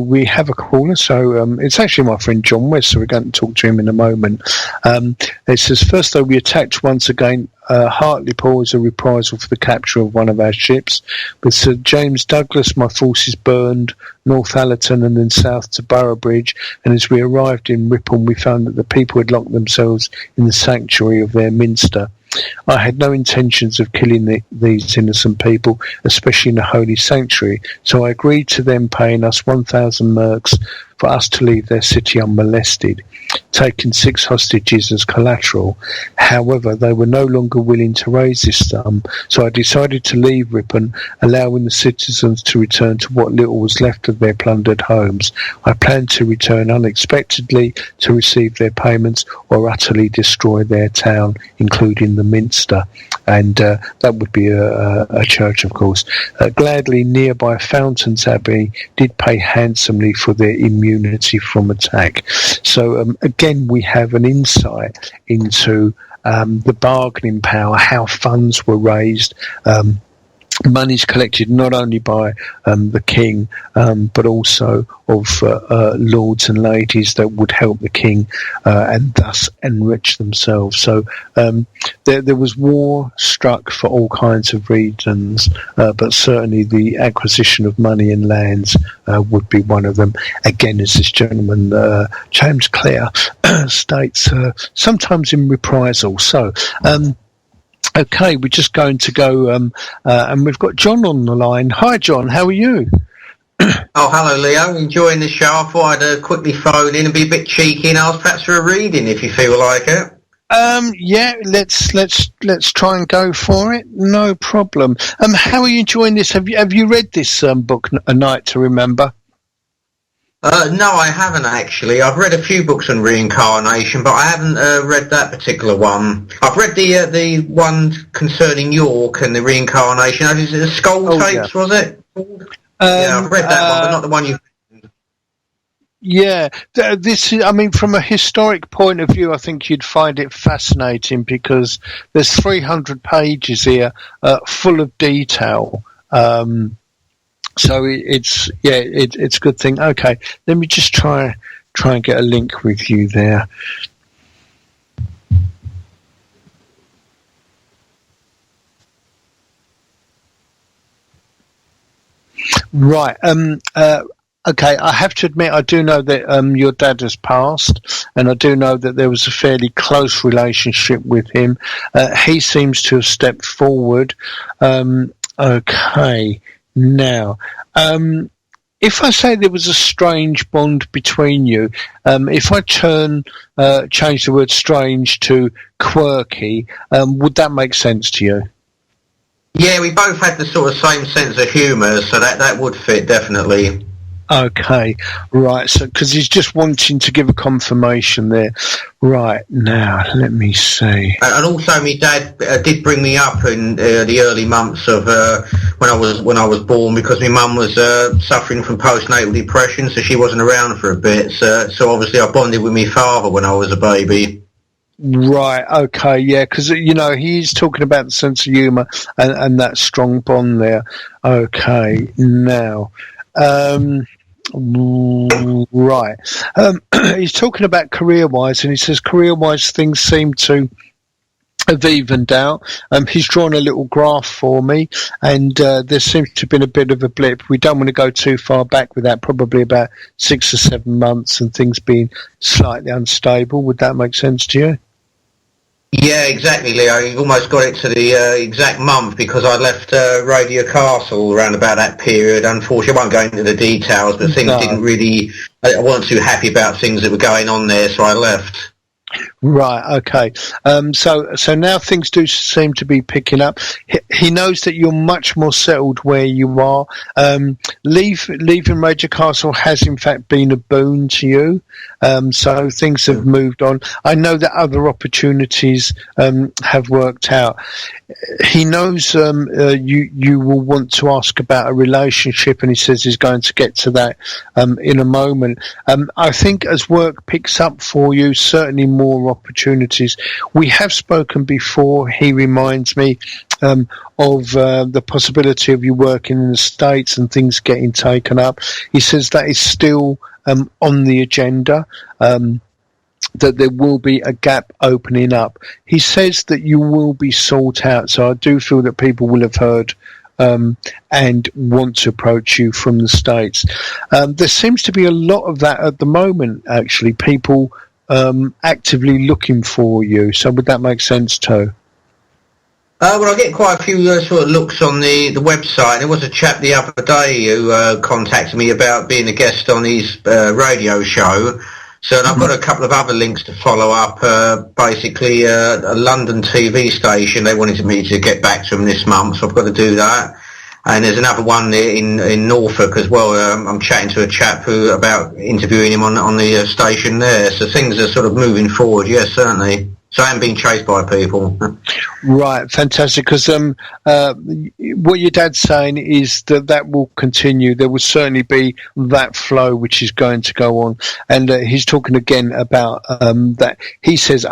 we have a caller, so it's actually my friend John West, so we're going to talk to him in a moment. It says, first though, we attacked once again Hartlepool as a reprisal for the capture of one of our ships. With Sir James Douglas, my forces burned Northallerton and then south to Boroughbridge, and as we arrived in Ripon, we found that the people had locked themselves in the sanctuary of their minster. I had no intentions of killing these innocent people, especially in the holy sanctuary, so I agreed to them paying us 1,000 merks for us to leave their city unmolested, taking 6 hostages as collateral. However, they were no longer willing to raise this sum, so I decided to leave Ripon, allowing the citizens to return to what little was left of their plundered homes. I planned to return unexpectedly to receive their payments or utterly destroy their town, including the minster, and that would be a church, of course. Gladly, nearby Fountains Abbey did pay handsomely for their immunity from attack. So again, we have an insight into the bargaining power, how funds were raised. Money's collected not only by the king, but also of lords and ladies that would help the king and thus enrich themselves. So there was war struck for all kinds of reasons, but certainly the acquisition of money and lands would be one of them. Again, as this gentleman, James Clare, states, sometimes in reprisal. So okay, we're just going to go, and we've got John on the line. Hi, John. How are you? Oh, hello, Leo. Enjoying the show. I thought I'd quickly phone in and be a bit cheeky and ask perhaps for a reading if you feel like it. Yeah, let's try and go for it. No problem. How are you enjoying this? Have you read this book, A Night to Remember? No, I haven't actually. I've read a few books on reincarnation, but I haven't read that particular one. I've read the one concerning York and the reincarnation. Is it the Skull Tapes, was it? Yeah, I've read that one, but not the one you... Yeah, this is, I mean, from a historic point of view, I think you'd find it fascinating because there's 300 pages here full of detail. So it's a good thing. Okay, let me just try and get a link with you there. Right. Okay, I have to admit I do know that your dad has passed, and I do know that there was a fairly close relationship with him. He seems to have stepped forward. Okay. Now, if I say there was a strange bond between you, if I change the word strange to quirky, would that make sense to you? Yeah, we both had the sort of same sense of humour, so that would fit, definitely. Okay, right, so because he's just wanting to give a confirmation there. Right, now, let me see. And also my dad did bring me up in the early months of when I was born, because my mum was suffering from postnatal depression, so she wasn't around for a bit. So obviously I bonded with my father when I was a baby. Right, okay, yeah, because, you know, he's talking about the sense of humour and that strong bond there. Okay, now... right. He's talking about career-wise, and he says career-wise things seem to have evened out. He's drawn a little graph for me, and there seems to have been a bit of a blip. We don't want to go too far back with that, probably about 6 or 7 months, and things being slightly unstable. Would that make sense to you? Yeah, exactly, Leo. You've almost got it to the exact month, because I left Radio Castle around about that period. Unfortunately, I won't go into the details, but things didn't really... I wasn't too happy about things that were going on there, so I left. Right. Okay. So now things do seem to be picking up. He knows that you're much more settled where you are. Leaving Major Castle has in fact been a boon to you. So things have moved on. I know that other opportunities have worked out. He knows you will want to ask about a relationship, and he says he's going to get to that in a moment. I think as work picks up for you, certainly more opportunities. We have spoken before. He reminds me of the possibility of you working in the States and things getting taken up. He says that is still on the agenda. That there will be a gap opening up. He says that you will be sought out, so I do feel that people will have heard and want to approach you from the States. There seems to be a lot of that at the moment, actually, people actively looking for you. So would that make sense too? Well, I get quite a few sort of looks on the website. There was a chap the other day who contacted me about being a guest on his radio show. So I've got a couple of other links to follow up. Basically, a London TV station, they wanted me to get back to them this month, so I've got to do that. And there's another one there in Norfolk as well. I'm chatting to a chap about interviewing him on the station there. So things are sort of moving forward, yes, certainly. So I am being chased by people. Right, fantastic. Because what your dad's saying is that will continue. There will certainly be that flow which is going to go on. And he's talking again about that. He says,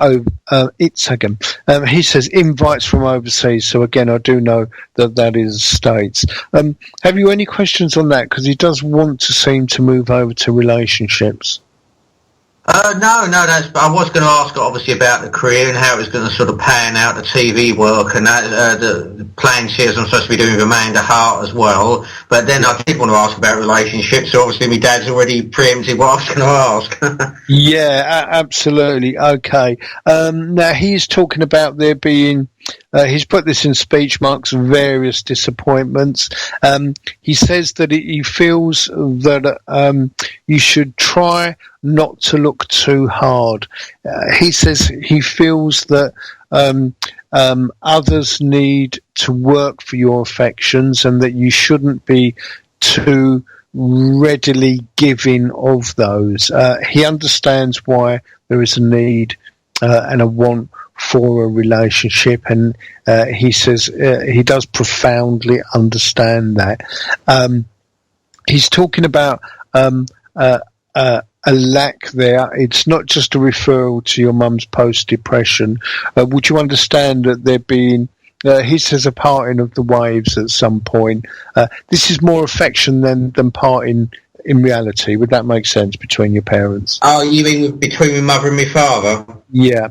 he says invites from overseas. So again, I do know that is States. Have you any questions on that? Because he does want to seem to move over to relationships. No, I was going to ask obviously about the career and how it was going to sort of pan out, the TV work and that, the playing series I'm supposed to be doing with Amanda Hart as well. But then I did want to ask about relationships, so obviously my dad's already preempted what I was going to ask. Yeah, absolutely. Okay. Now he's talking about there being, he's put this in speech marks, various disappointments. He says that he feels that you should try not to look too hard. He says he feels that others need to work for your affections and that you shouldn't be too readily giving of those. He understands why there is a need and a want for a relationship, and he says he does profoundly understand that. He's talking about a lack there. It's not just a referral to your mum's post-depression. Would you understand that there being, he says, a parting of the waves at some point? This is more affection than parting in reality. Would that make sense between your parents? Oh, you mean between my mother and my father? Yeah.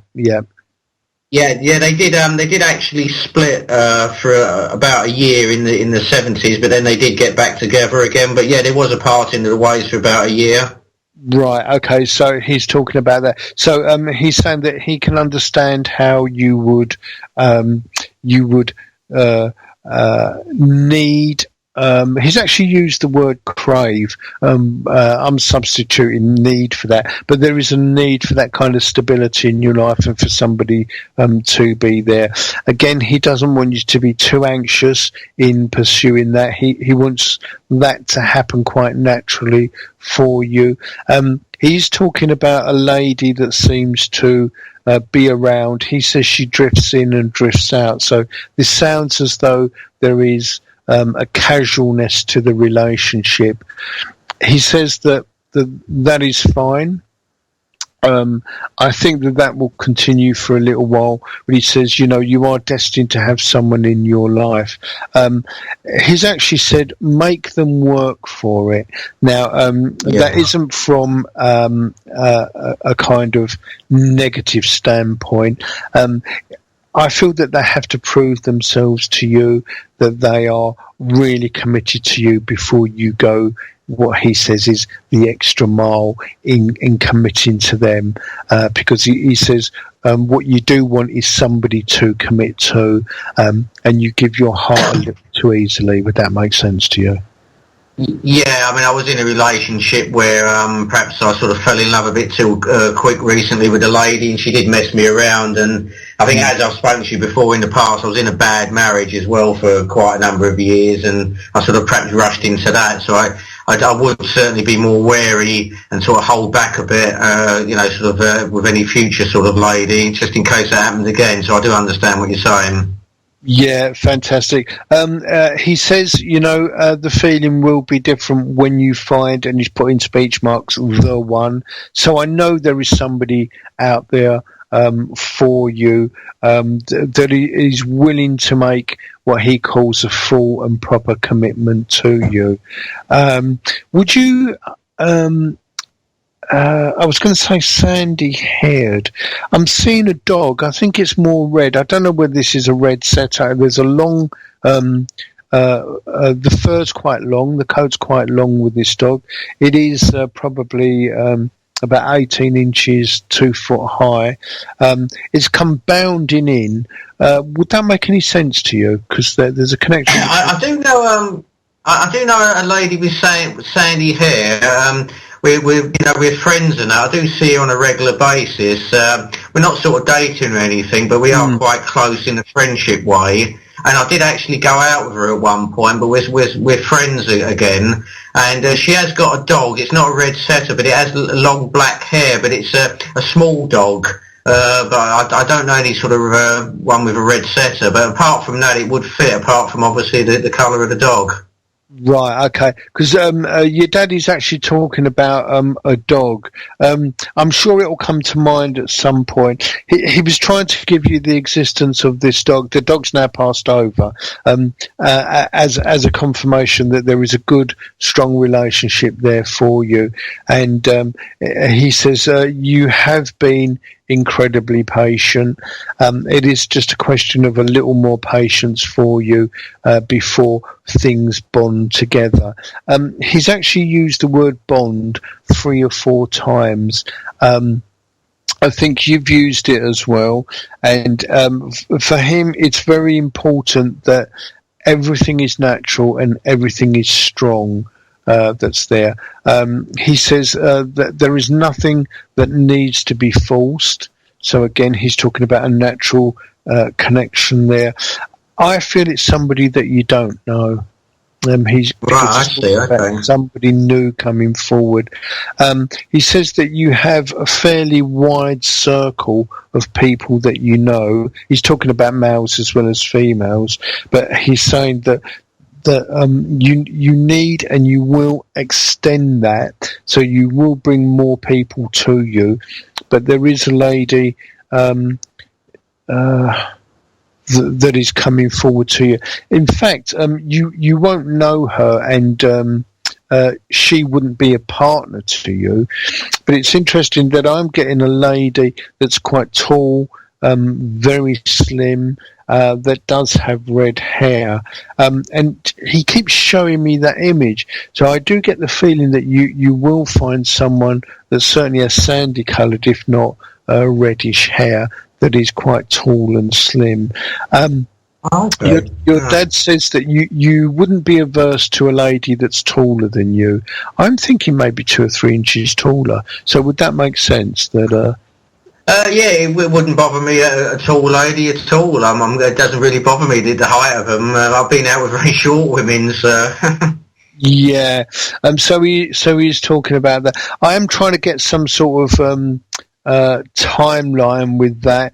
Yeah, they did. They did actually split for about a year in the 70s, but then they did get back together again. But yeah, there was a parting of the ways for about a year. Right. Okay. So he's talking about that. So he's saying that he can understand how you would need. He's actually used the word crave. I'm substituting need for that, but there is a need for that kind of stability in your life and for somebody to be there. Again, he doesn't want you to be too anxious in pursuing that. He wants that to happen quite naturally for you. He's talking about a lady that seems to be around. He says she drifts in and drifts out. So this sounds as though there is a casualness to the relationship. He says that is fine. I think that will continue for a little while. But he says, you are destined to have someone in your life. He's actually said, make them work for it. Now, that isn't from a kind of negative standpoint. I feel that they have to prove themselves to you, that they are really committed to you before you go, what he says is the extra mile in committing to them, because he says what you do want is somebody to commit to, and you give your heart a little too easily. Would that make sense to you? Yeah, I mean, I was in a relationship where perhaps I sort of fell in love a bit too quick recently with a lady, and she did mess me around. And I think, as I've spoken to you before in the past, I was in a bad marriage as well for quite a number of years, and I sort of perhaps rushed into that. So I would certainly be more wary and sort of hold back a bit, with any future sort of lady, just in case that happens again. So I do understand what you're saying. Yeah, fantastic. He says, the feeling will be different when you find, and he's put in speech marks, the one. So I know there is somebody out there for you that is willing to make what he calls a full and proper commitment to you. Would you... I was going to say sandy-haired. I'm seeing a dog. I think it's more red. I don't know whether this is a red setter. There's a long... the fur's quite long. The coat's quite long with this dog. It is probably about 18 inches, 2 foot high. It's come bounding in. Would that make any sense to you? Because there's a connection. I do know. I do know a lady with sandy hair. We're friends and that. I do see her on a regular basis. We're not sort of dating or anything, but we are quite close in a friendship way. And I did actually go out with her at one point, but we're friends again. And she has got a dog. It's not a red setter, but it has long black hair, but it's a small dog. But I don't know any sort of one with a red setter. But apart from that, it would fit, apart from obviously the colour of the dog. Right, okay. Because your daddy's actually talking about a dog. I'm sure it will come to mind at some point. He was trying to give you the existence of this dog. The dog's now passed over as a confirmation that there is a good, strong relationship there for you. And he says you have been incredibly patient. It is just a question of a little more patience for you before things bond together. He's actually used the word bond 3 or 4 times. I think you've used it as well. And for him, it's very important that everything is natural and everything is strong. That's there. He says that there is nothing that needs to be forced. So again, he's talking about a natural connection there. I feel it's somebody that you don't know. He's somebody new coming forward. He says that you have a fairly wide circle of people that you know. He's talking about males as well as females, but he's saying that you need and you will extend that, so you will bring more people to you. But there is a lady that is coming forward to you. In fact, you won't know her, and she wouldn't be a partner to you. But it's interesting that I'm getting a lady that's quite tall, very slim, that does have red hair, and he keeps showing me that image. So I do get the feeling that you will find someone that certainly has sandy coloured, if not reddish hair, that is quite tall and slim. Your dad says that you wouldn't be averse to a lady that's taller than you. I'm thinking maybe 2 or 3 inches taller. So would that make sense? That yeah, it wouldn't bother me a tall lady at all. It doesn't really bother me the height of them. I've been out with very short women, so. Yeah. So he's talking about that. I am trying to get some sort of timeline with that.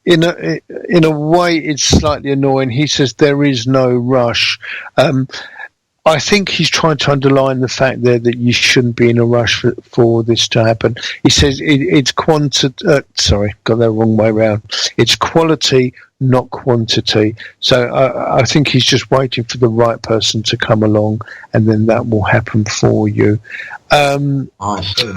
In a way, it's slightly annoying. He says there is no rush. I think he's trying to underline the fact there that you shouldn't be in a rush for this to happen. He says it's sorry, got that wrong way around. It's quality, not quantity. So I think he's just waiting for the right person to come along, and then that will happen for you. I see.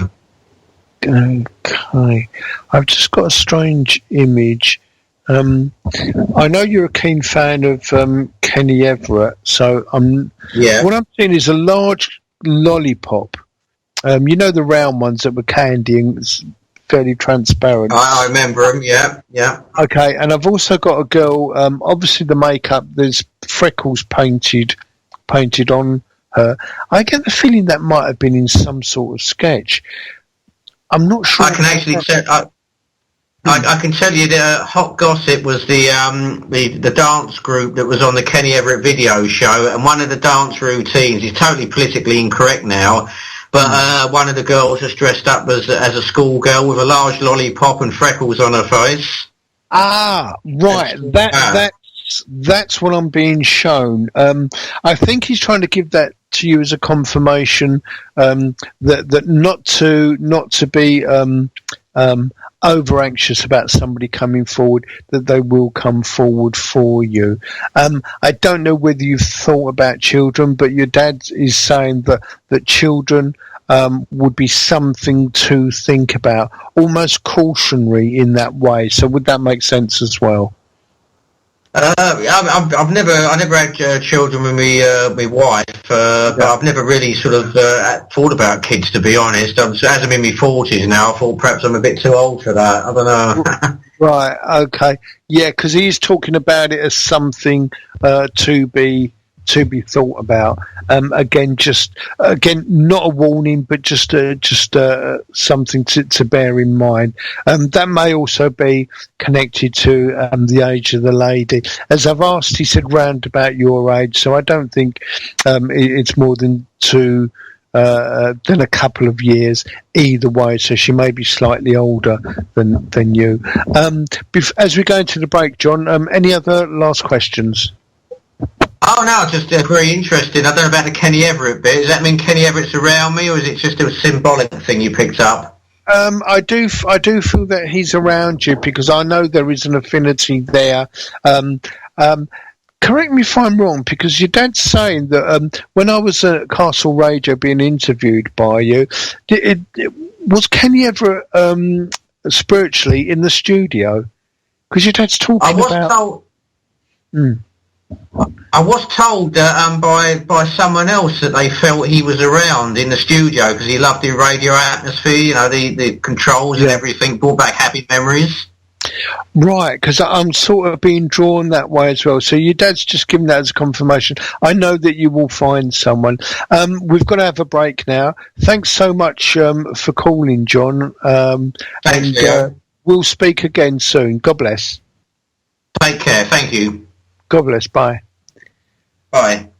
Okay, I've just got a strange image. I know you're a keen fan of Kenny Everett, so what I'm seeing is a large lollipop. You know, the round ones that were candy and fairly transparent. I remember them. Yeah. Okay, and I've also got a girl. Obviously, the makeup, there's freckles painted painted on her. I get the feeling that might have been in some sort of sketch. I'm not sure. I can actually tell. I can tell you that Hot Gossip was the dance group that was on the Kenny Everett video show, and one of the dance routines is totally politically incorrect now, but one of the girls was dressed up as a schoolgirl with a large lollipop and freckles on her face. Ah, right. That's what I'm being shown. I think he's trying to give that to you as a confirmation that not to be over anxious about somebody coming forward, that they will come forward for you. I don't know whether you've thought about children, but your dad is saying that children would be something to think about, almost cautionary in that way. So would that make sense as well? I never had children with me wife, but I've never really sort of thought about kids, to be honest. As I'm in my 40s now, I thought perhaps I'm a bit too old for that. I don't know. Right, okay. Yeah, because he's talking about it as something to be thought about. Again, not a warning, but just something to bear in mind. That may also be connected to the age of the lady. As I've asked, he said round about your age, so I don't think it's more than a couple of years either way, so she may be slightly older than you. As we go into the break, John, any other last questions? Oh no, just very interesting. I don't know about the Kenny Everett bit. Does that mean Kenny Everett's around me, or is it just a symbolic thing you picked up? I do feel that he's around you, because I know there is an affinity there. Correct me if I'm wrong, because your dad's saying that when I was at Castle Radio being interviewed by you, was Kenny Everett spiritually in the studio? Because your dad's talking about... I was told by someone else that they felt he was around in the studio because he loved the radio atmosphere, you know, the controls and everything, brought back happy memories. Right, because I'm sort of being drawn that way as well. So your dad's just given that as a confirmation. I know that you will find someone. We've got to have a break now. Thanks so much for calling, John. Thanks, we'll speak again soon. God bless. Take care. Thank you. God bless. Bye. Bye.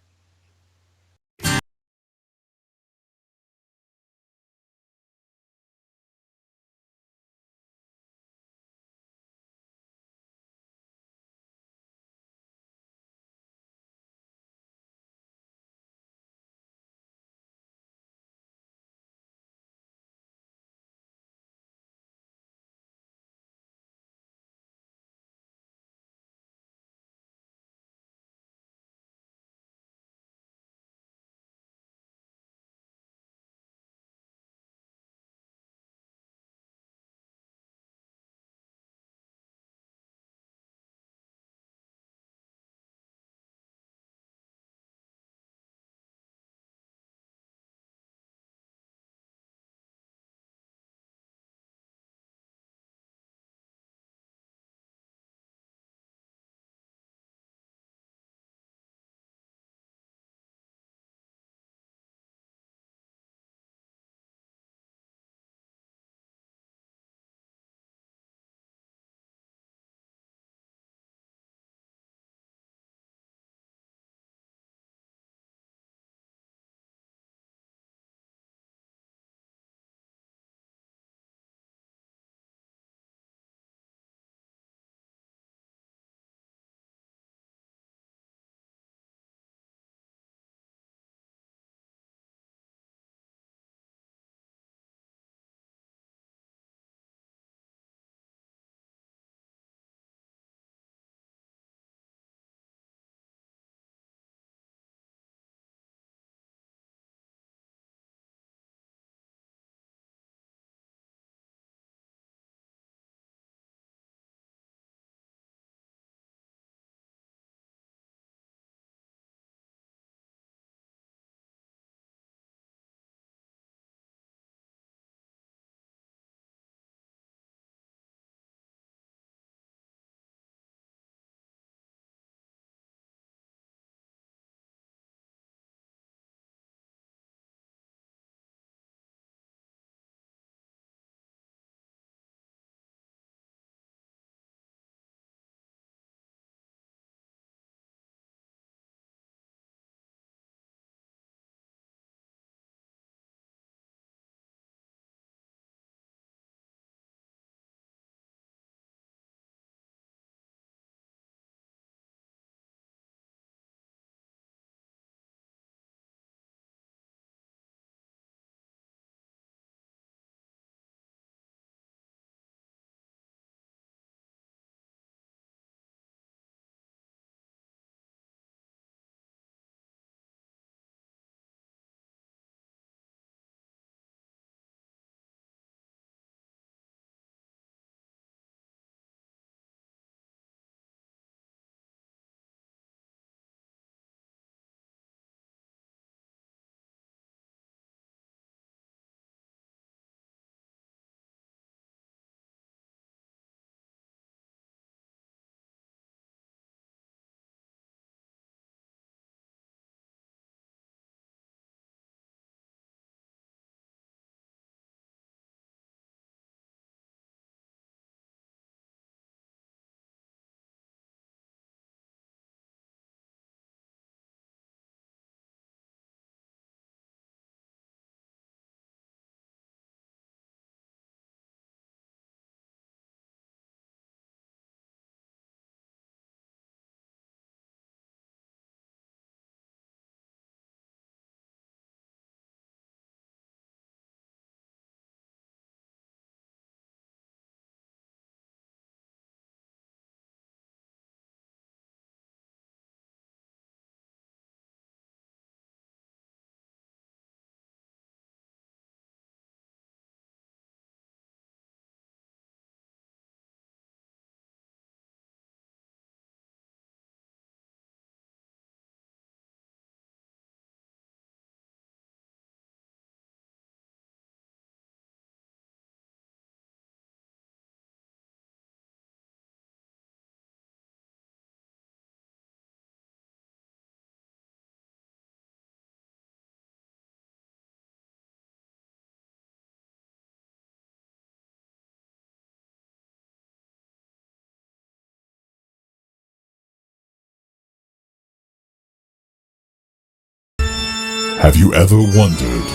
Have you ever wondered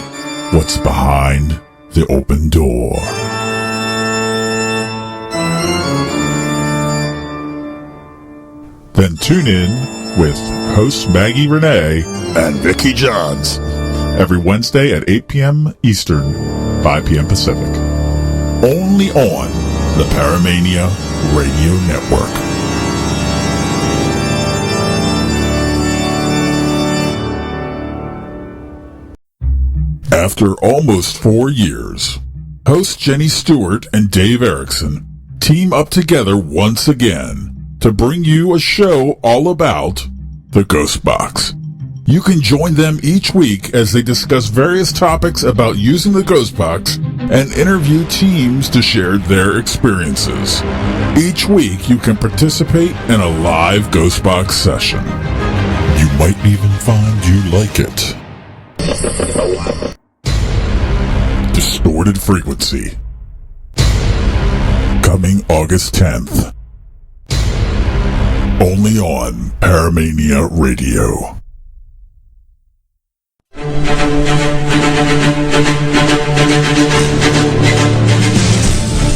what's behind the open door? Then tune in with hosts Maggie Renee and Vicky Johns every Wednesday at 8 p.m. Eastern, 5 p.m. Pacific. Only on the Paramania Radio Network. After almost 4 years, hosts Jenny Stewart and Dave Erickson team up together once again to bring you a show all about the Ghost Box. You can join them each week as they discuss various topics about using the Ghost Box and interview teams to share their experiences. Each week you can participate in a live Ghost Box session. You might even find you like it. Distorted Frequency. Coming August 10th. Only on Paramania Radio.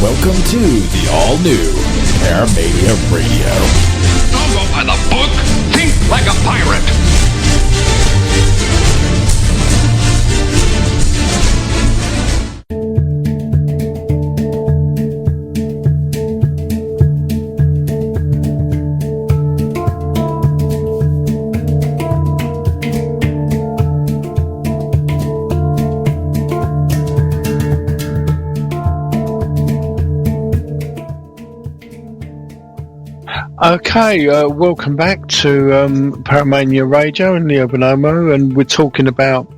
Welcome to the all-new Paramania Radio. Don't go by the book. Think like a pirate. Okay, welcome back to Paramania Radio and Leo Bonomo, and we're talking about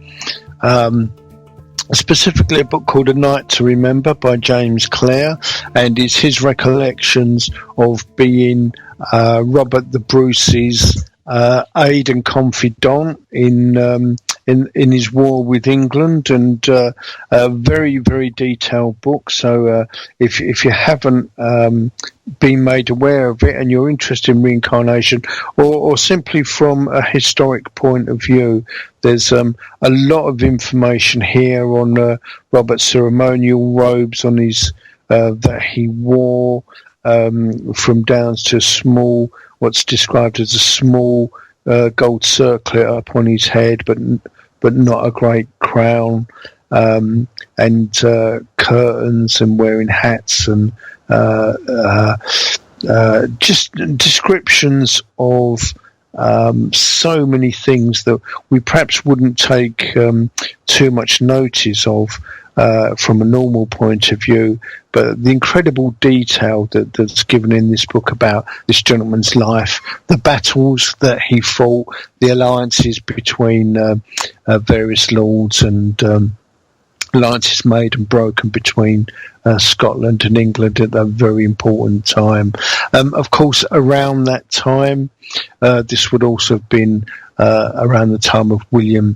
specifically a book called A Night to Remember by James Clare, and it's his recollections of being Robert the Bruce's aide and confidant in his war with England, and a very, very detailed book. So if you haven't been made aware of it and you're interested in reincarnation, or simply from a historic point of view, there's a lot of information here on Robert's ceremonial robes on his that he wore, from downs to a small, what's described as a small gold circlet up on his head, but not a great crown, and curtains, and wearing hats, and just descriptions of so many things that we perhaps wouldn't take too much notice of from a normal point of view, but the incredible detail that's given in this book about this gentleman's life, the battles that he fought, the alliances between various lords, and alliances made and broken between Scotland and England at that very important time. Of course, around that time, this would also have been around the time of William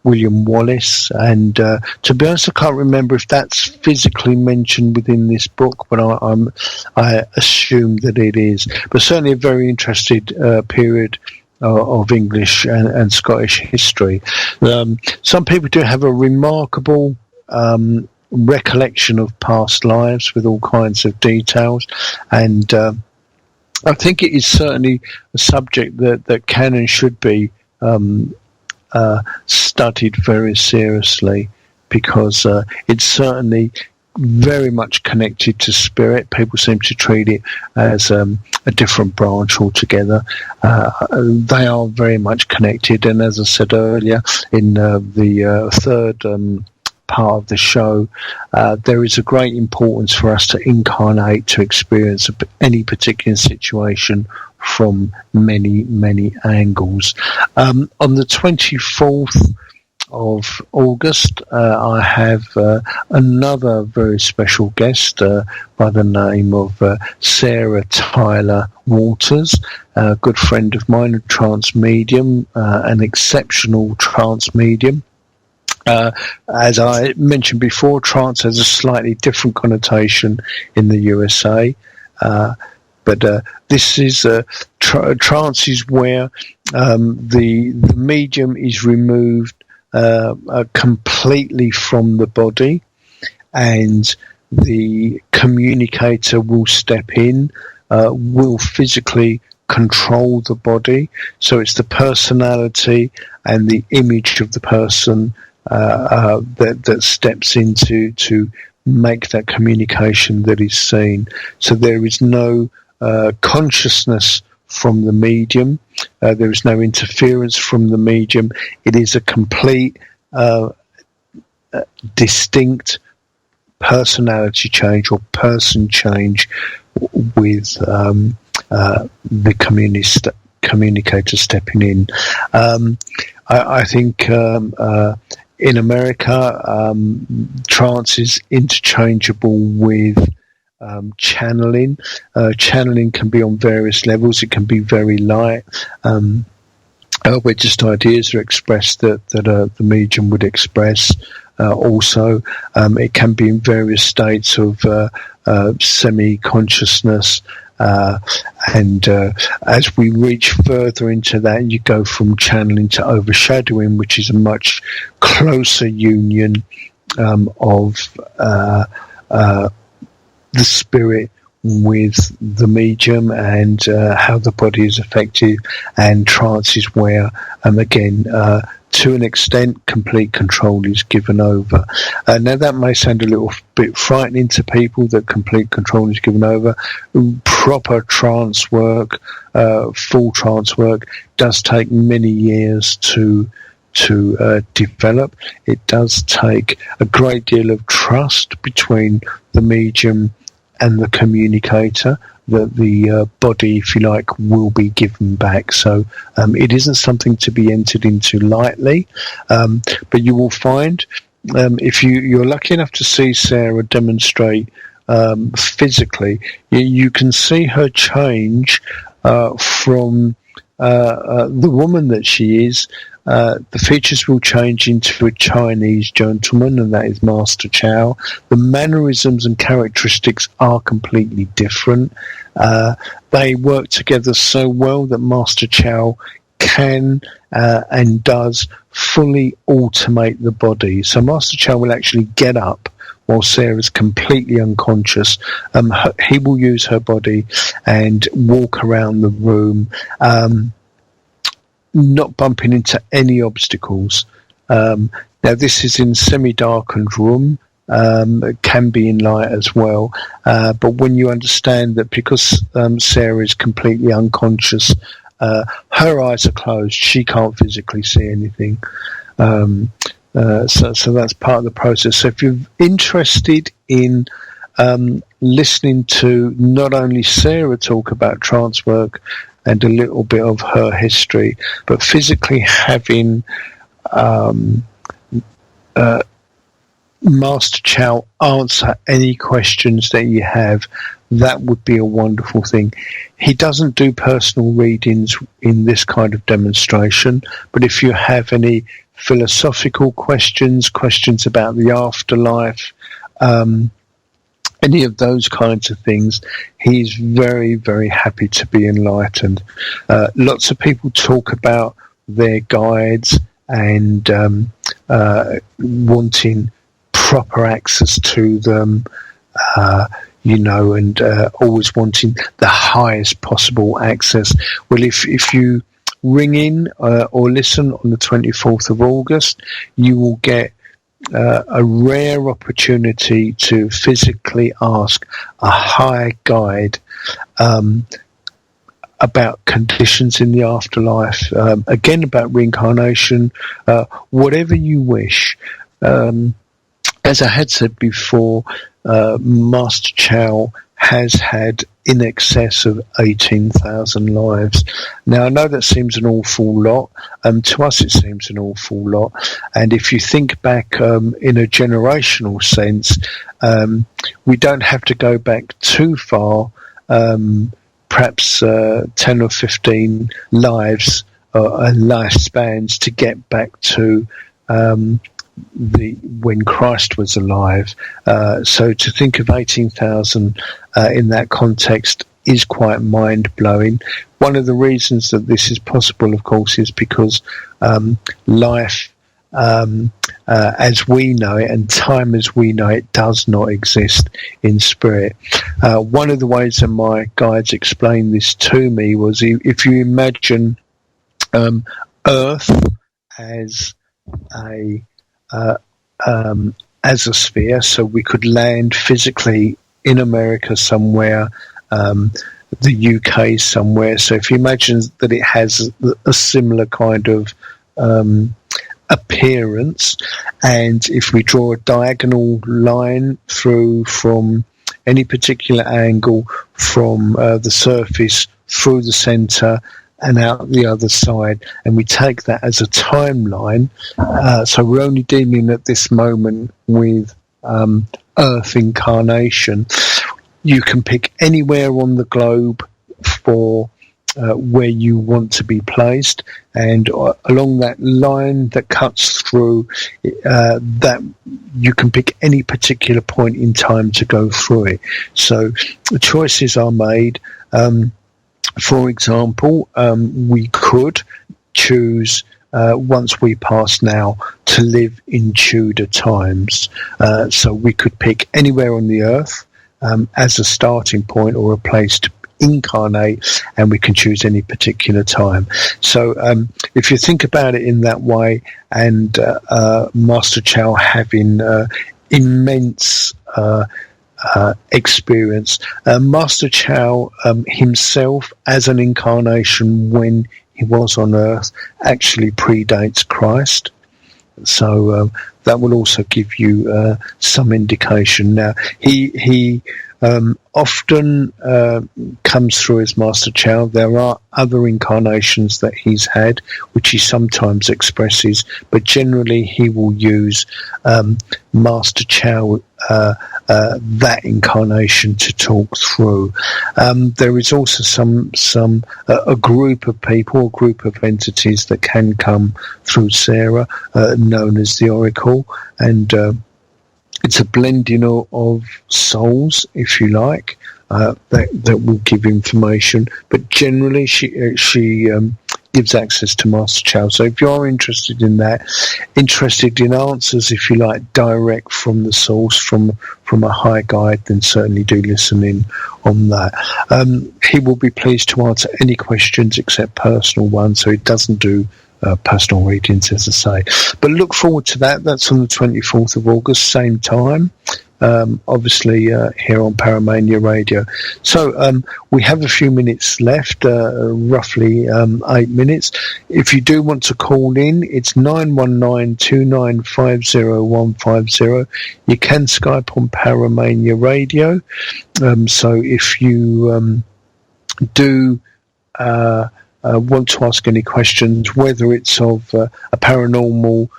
Wallace, and to be honest, I can't remember if that's physically mentioned within this book, but I assume that it is. But certainly a very interesting period of English and Scottish history. Some people do have a remarkable recollection of past lives with all kinds of details, and I think it is certainly a subject that can and should be studied very seriously, because it's certainly very much connected to spirit. People seem to treat it as a different branch altogether. They are very much connected, and as I said earlier in the third part of the show, there is a great importance for us to incarnate to experience any particular situation from many, many angles. On the 24th of August, I have another very special guest by the name of Sarah Tyler Waters, a good friend of mine, a trance medium, an exceptional trance medium. As I mentioned before, trance has a slightly different connotation in the USA. But this is trance is where the medium is removed completely from the body, and the communicator will step in, will physically control the body. So it's the personality and the image of the person that steps into to make that communication that is seen. So there is no consciousness from the medium. There is no interference from the medium. It is a complete, distinct personality change or person change with the communicator stepping in. I think in America, trance is interchangeable with channeling. Channeling can be on various levels. It can be very light, where just ideas are expressed that the medium would express. Also, it can be in various states of semi-consciousness. And as we reach further into that, you go from channeling to overshadowing, which is a much closer union of the spirit with the medium, and how the body is affected. And trance is where, again, to an extent, complete control is given over. Now, that may sound a little bit frightening to people, that complete control is given over. Proper trance work, full trance work, does take many years to develop. It does take a great deal of trust between the medium and the communicator, that the body, if you like, will be given back. So it isn't something to be entered into lightly, but you will find, if you're lucky enough to see Sarah demonstrate physically, you can see her change from the woman that she is. The features will change into a Chinese gentleman, and that is Master Chow. The mannerisms and characteristics are completely different. They work together so well that Master Chow can and does fully automate the body. So Master Chow will actually get up while Sarah's completely unconscious. He will use her body and walk around the room, not bumping into any obstacles. Now, this is in semi-darkened room. It can be in light as well. But when you understand that because Sarah is completely unconscious, her eyes are closed, she can't physically see anything. So that's part of the process. So if you're interested in listening to not only Sarah talk about trance work and a little bit of her history, but physically having Master Chow answer any questions that you have, that would be a wonderful thing. He doesn't do personal readings in this kind of demonstration, but if you have any philosophical questions about the afterlife, any of those kinds of things, he's very, very happy to be enlightened. Lots of people talk about their guides and wanting proper access to them, and always wanting the highest possible access. Well, if you ring in or listen on the 24th of August, you will get a rare opportunity to physically ask a higher guide about conditions in the afterlife, again about reincarnation, whatever you wish. As I had said before, Master Chow has had in excess of 18,000 lives. Now, I know that seems an awful lot. To us, it seems an awful lot. And if you think back in a generational sense, we don't have to go back too far, perhaps 10 or 15 lives and lifespans to get back to when Christ was alive. So to think of 18,000 in that context is quite mind-blowing. One of the reasons that this is possible, of course, is because life as we know it, and time as we know it does not exist in spirit. One of the ways that my guides explained this to me was if you imagine Earth as a sphere, so we could land physically in America somewhere, the UK somewhere. So if you imagine that it has a similar kind of appearance, and if we draw a diagonal line through from any particular angle from the surface through the centre and out the other side, and we take that as a timeline, so we're only dealing at this moment with Earth incarnation. You can pick anywhere on the globe for where you want to be placed, and along that line that cuts through that, you can pick any particular point in time to go through it. So the choices are made. For example, we could choose, once we pass now, to live in Tudor times. So we could pick anywhere on the Earth as a starting point or a place to incarnate, and we can choose any particular time. So if you think about it in that way, and Master Chow having immense experience, Master Chow himself as an incarnation when he was on Earth actually predates Christ. So that will also give you some indication. Now, he often comes through as Master Chow. There are other incarnations that he's had, which he sometimes expresses, but generally he will use Master Chow, that incarnation, to talk through. There is also a group of people, a group of entities that can come through Sarah, known as the Oracle, and it's a blending of souls, if you like, that will give information. But generally, she gives access to Master Chow. So if you're interested in that, interested in answers, if you like, direct from the source, from a high guide, then certainly do listen in on that. He will be pleased to answer any questions except personal ones, so he doesn't do personal readings, as I say. But look forward to that. That's on the 24th of August, same time, obviously here on Paramania Radio. So we have a few minutes left, roughly 8 minutes. If you do want to call in, it's 919-2950-150. You can Skype on Paramania Radio. So if you do want to ask any questions, whether it's of a paranormal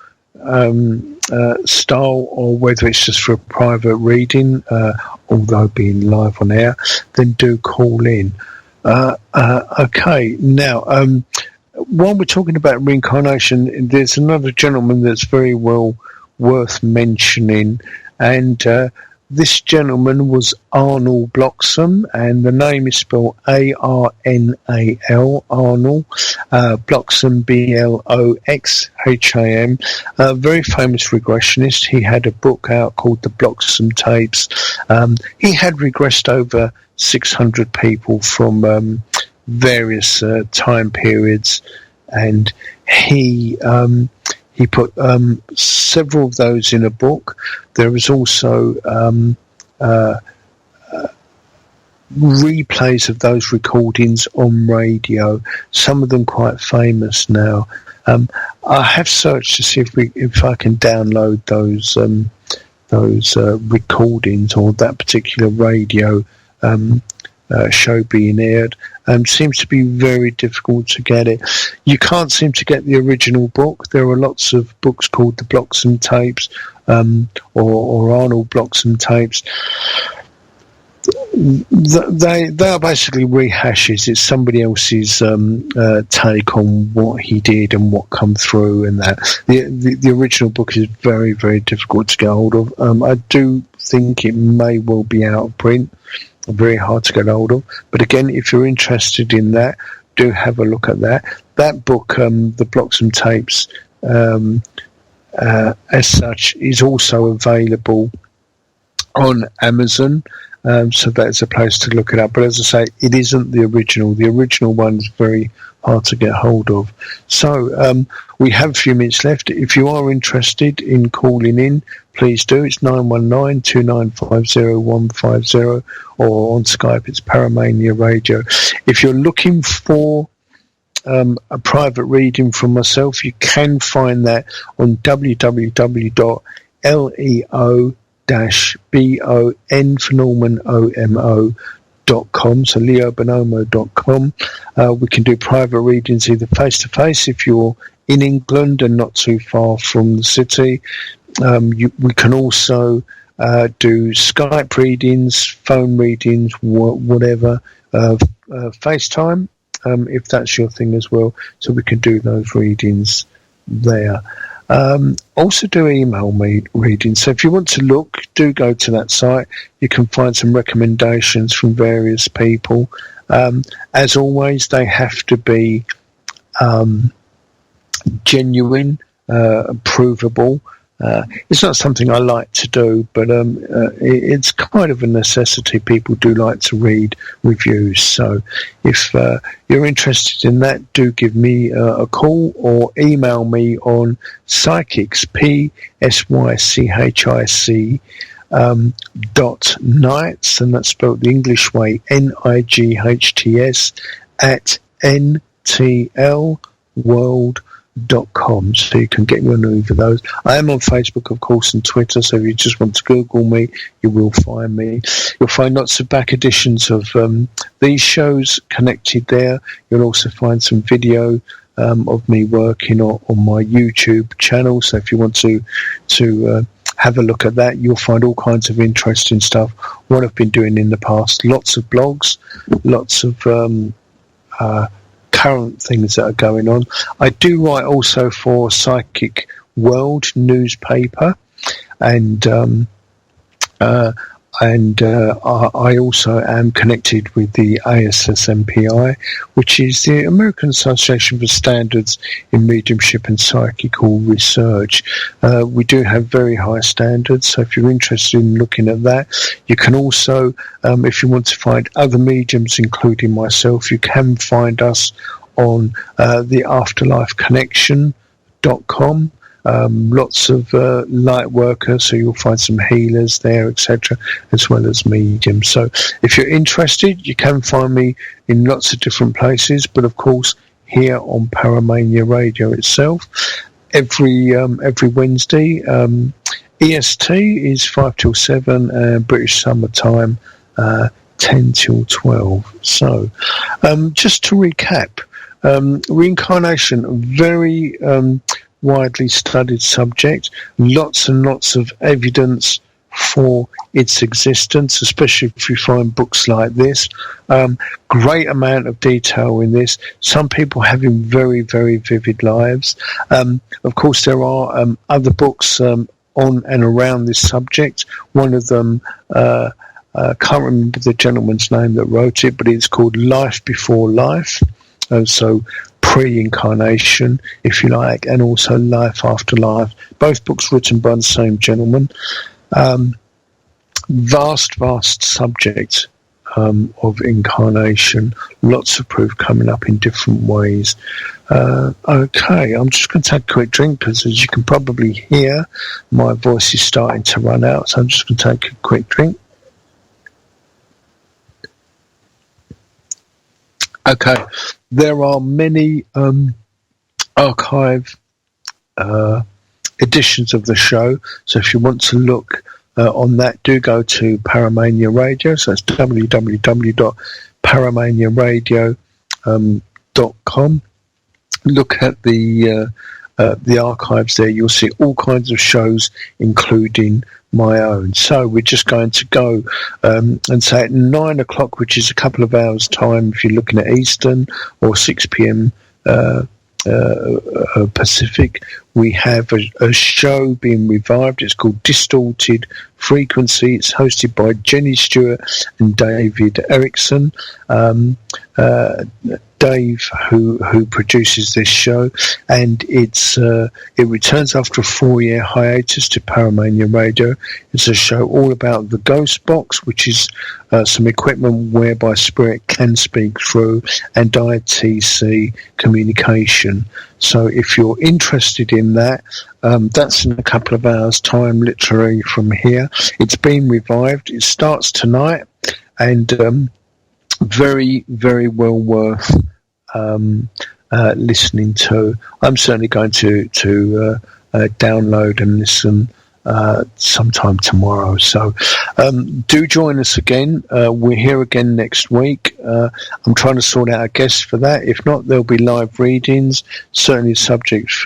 style or whether it's just for a private reading, although being live on air, then do call in. Okay, now while we're talking about reincarnation, there's another gentleman that's very well worth mentioning, and this gentleman was Arnold Bloxham, and the name is spelled A-R-N-A-L, Arnold, Bloxham, B-L-O-X-H-A-M, a very famous regressionist. He had a book out called The Bloxham Tapes. He had regressed over 600 people from various time periods, and he put several of those in a book. There is also replays of those recordings on radio, some of them quite famous now. I have searched to see if I can download those recordings, or that particular radio show being aired. Seems to be very difficult to get it. You can't seem to get the original book. There are lots of books called the Bloxham Tapes, or Arnold Bloxham Tapes. They are basically rehashes. It's somebody else's take on what he did and what come through, and that the original book is very, very difficult to get hold of. I do think it may well be out of print. Very hard to get hold of, but again, if you're interested in that, do have a look at that. That book, the Bloxham Tapes, as such, is also available on Amazon. So that's a place to look it up. But as I say, it isn't the original. The original one's very hard to get hold of. So we have a few minutes left. If you are interested in calling in, please do. It's 919-2950-150, or on Skype it's Paramania Radio. If you're looking for a private reading from myself, you can find that on www.leo-bon for Norman OMO.com, so leobonomo.com. We can do private readings either face to face if you're in England and not too far from the city. We can also do Skype readings, phone readings, whatever, FaceTime, if that's your thing as well. So we can do those readings there. Also do email me readings. So if you want to look, do go to that site. You can find some recommendations from various people. As always, they have to be genuine, provable. It's not something I like to do, but it's kind of a necessity. People do like to read reviews. So if you're interested in that, do give me a call or email me on psychics, PSYCHIC, .nights, and that's spelled the English way, NIGHTS, at NTLworld.com, so you can get me on either of those. I am on Facebook, of course, and Twitter, so if you just want to Google me, you will find me. You'll find lots of back editions of these shows connected there. You'll also find some video of me working on my YouTube channel, so if you want to have a look at that, you'll find all kinds of interesting stuff, what I've been doing in the past. Lots of blogs, lots of current things that are going on. I do write also for Psychic World newspaper, and I also am connected with the ASSMPI, which is the American Association for Standards in Mediumship and Psychical Research. We do have very high standards, so if you're interested in looking at that, you can also, if you want to find other mediums, including myself, you can find us on the afterlifeconnection.com. Lots of light workers, so you'll find some healers there, etc., as well as mediums. So if you're interested, you can find me in lots of different places, but of course here on Paramania Radio itself, every Wednesday, EST is 5 till 7, British Summer Time 10 till 12. So just to recap, reincarnation, very widely studied subject, lots and lots of evidence for its existence, especially if you find books like this. Great amount of detail in this. Some people having very, very vivid lives. Of course, there are other books on and around this subject. One of them, can't remember the gentleman's name that wrote it, but it's called Life Before Life. So pre-incarnation, if you like, and also Life After Life. Both books written by the same gentleman. Vast subject of incarnation. Lots of proof coming up in different ways. Okay, I'm just going to take a quick drink because, as you can probably hear, my voice is starting to run out. So I'm just going to take a quick drink. Okay, there are many archive editions of the show, so if you want to look on that, do go to Paramania Radio, so it's www.paramaniaradio.com. Look at the archives there. You'll see all kinds of shows, including my own. So we're just going to go and say at 9 o'clock, which is a couple of hours time if you're looking at Eastern, or 6 p.m. Pacific, we have a show being revived. It's called Distorted Frequency. It's hosted by Jenny Stewart and David Erickson. Dave, who produces this show, and it returns after a 4-year hiatus to Paramania Radio. It's a show all about the Ghost Box, which is some equipment whereby spirit can speak through, and ITC communication. So if you're interested in that, that's in a couple of hours' time, literally from here. It's been revived. It starts tonight, and very, very well worth listening to. I'm certainly going to download and listen sometime tomorrow. So do join us again. We're here again next week. I'm trying to sort out a guest for that. If not, there'll be live readings, certainly subjects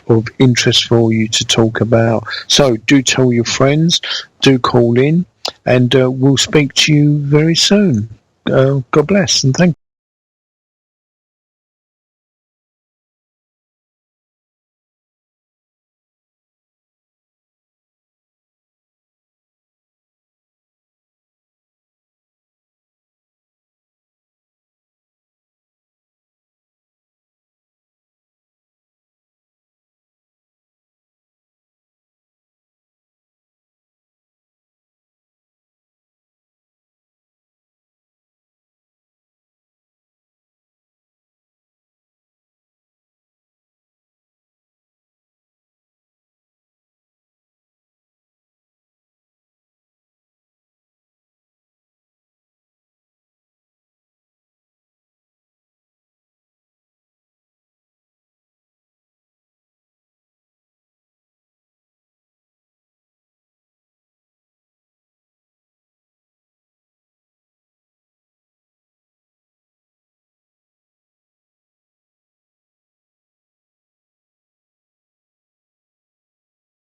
of interest for you to talk about. So do tell your friends, do call in, and we'll speak to you very soon. God bless and thank you.